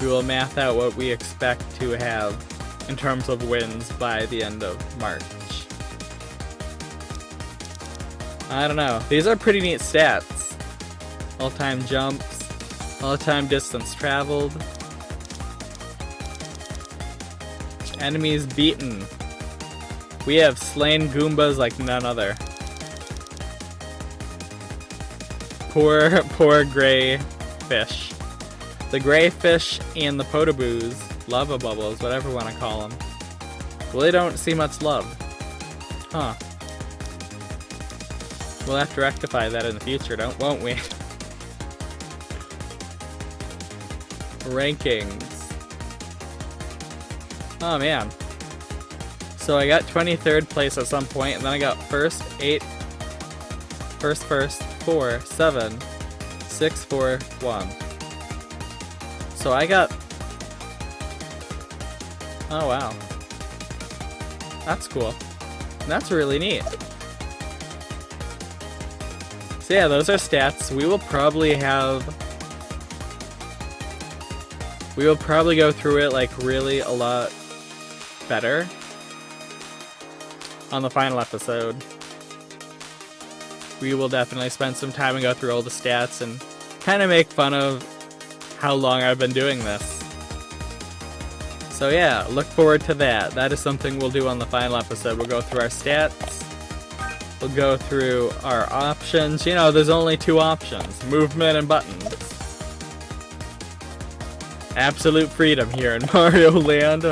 we will math out what we expect to have in terms of wins by the end of March. I don't know. These are pretty neat stats. All-time jumps, all-time distance traveled, enemies beaten. We have slain Goombas like none other. Poor gray fish. The gray fish and the potaboos, lava bubbles, whatever you want to call them, really don't see much love. Huh. We'll have to rectify that in the future, won't we? Rankings. Oh man. So I got 23rd place at some point, and then I got first, 4, 7, 6, 4, 1. So I got... Oh wow. That's cool. That's really neat. So yeah, those are stats. We will probably go through it like really a lot better on the final episode. We will definitely spend some time and go through all the stats and kind of make fun of how long I've been doing this. So yeah, look forward to that. That is something we'll do on the final episode. We'll go through our stats. We'll go through our options. You know, there's only 2 options. Movement and buttons. Absolute freedom here in Mario Land.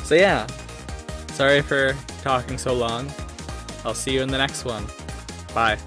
So yeah, sorry for talking so long. I'll see you in the next one. Bye.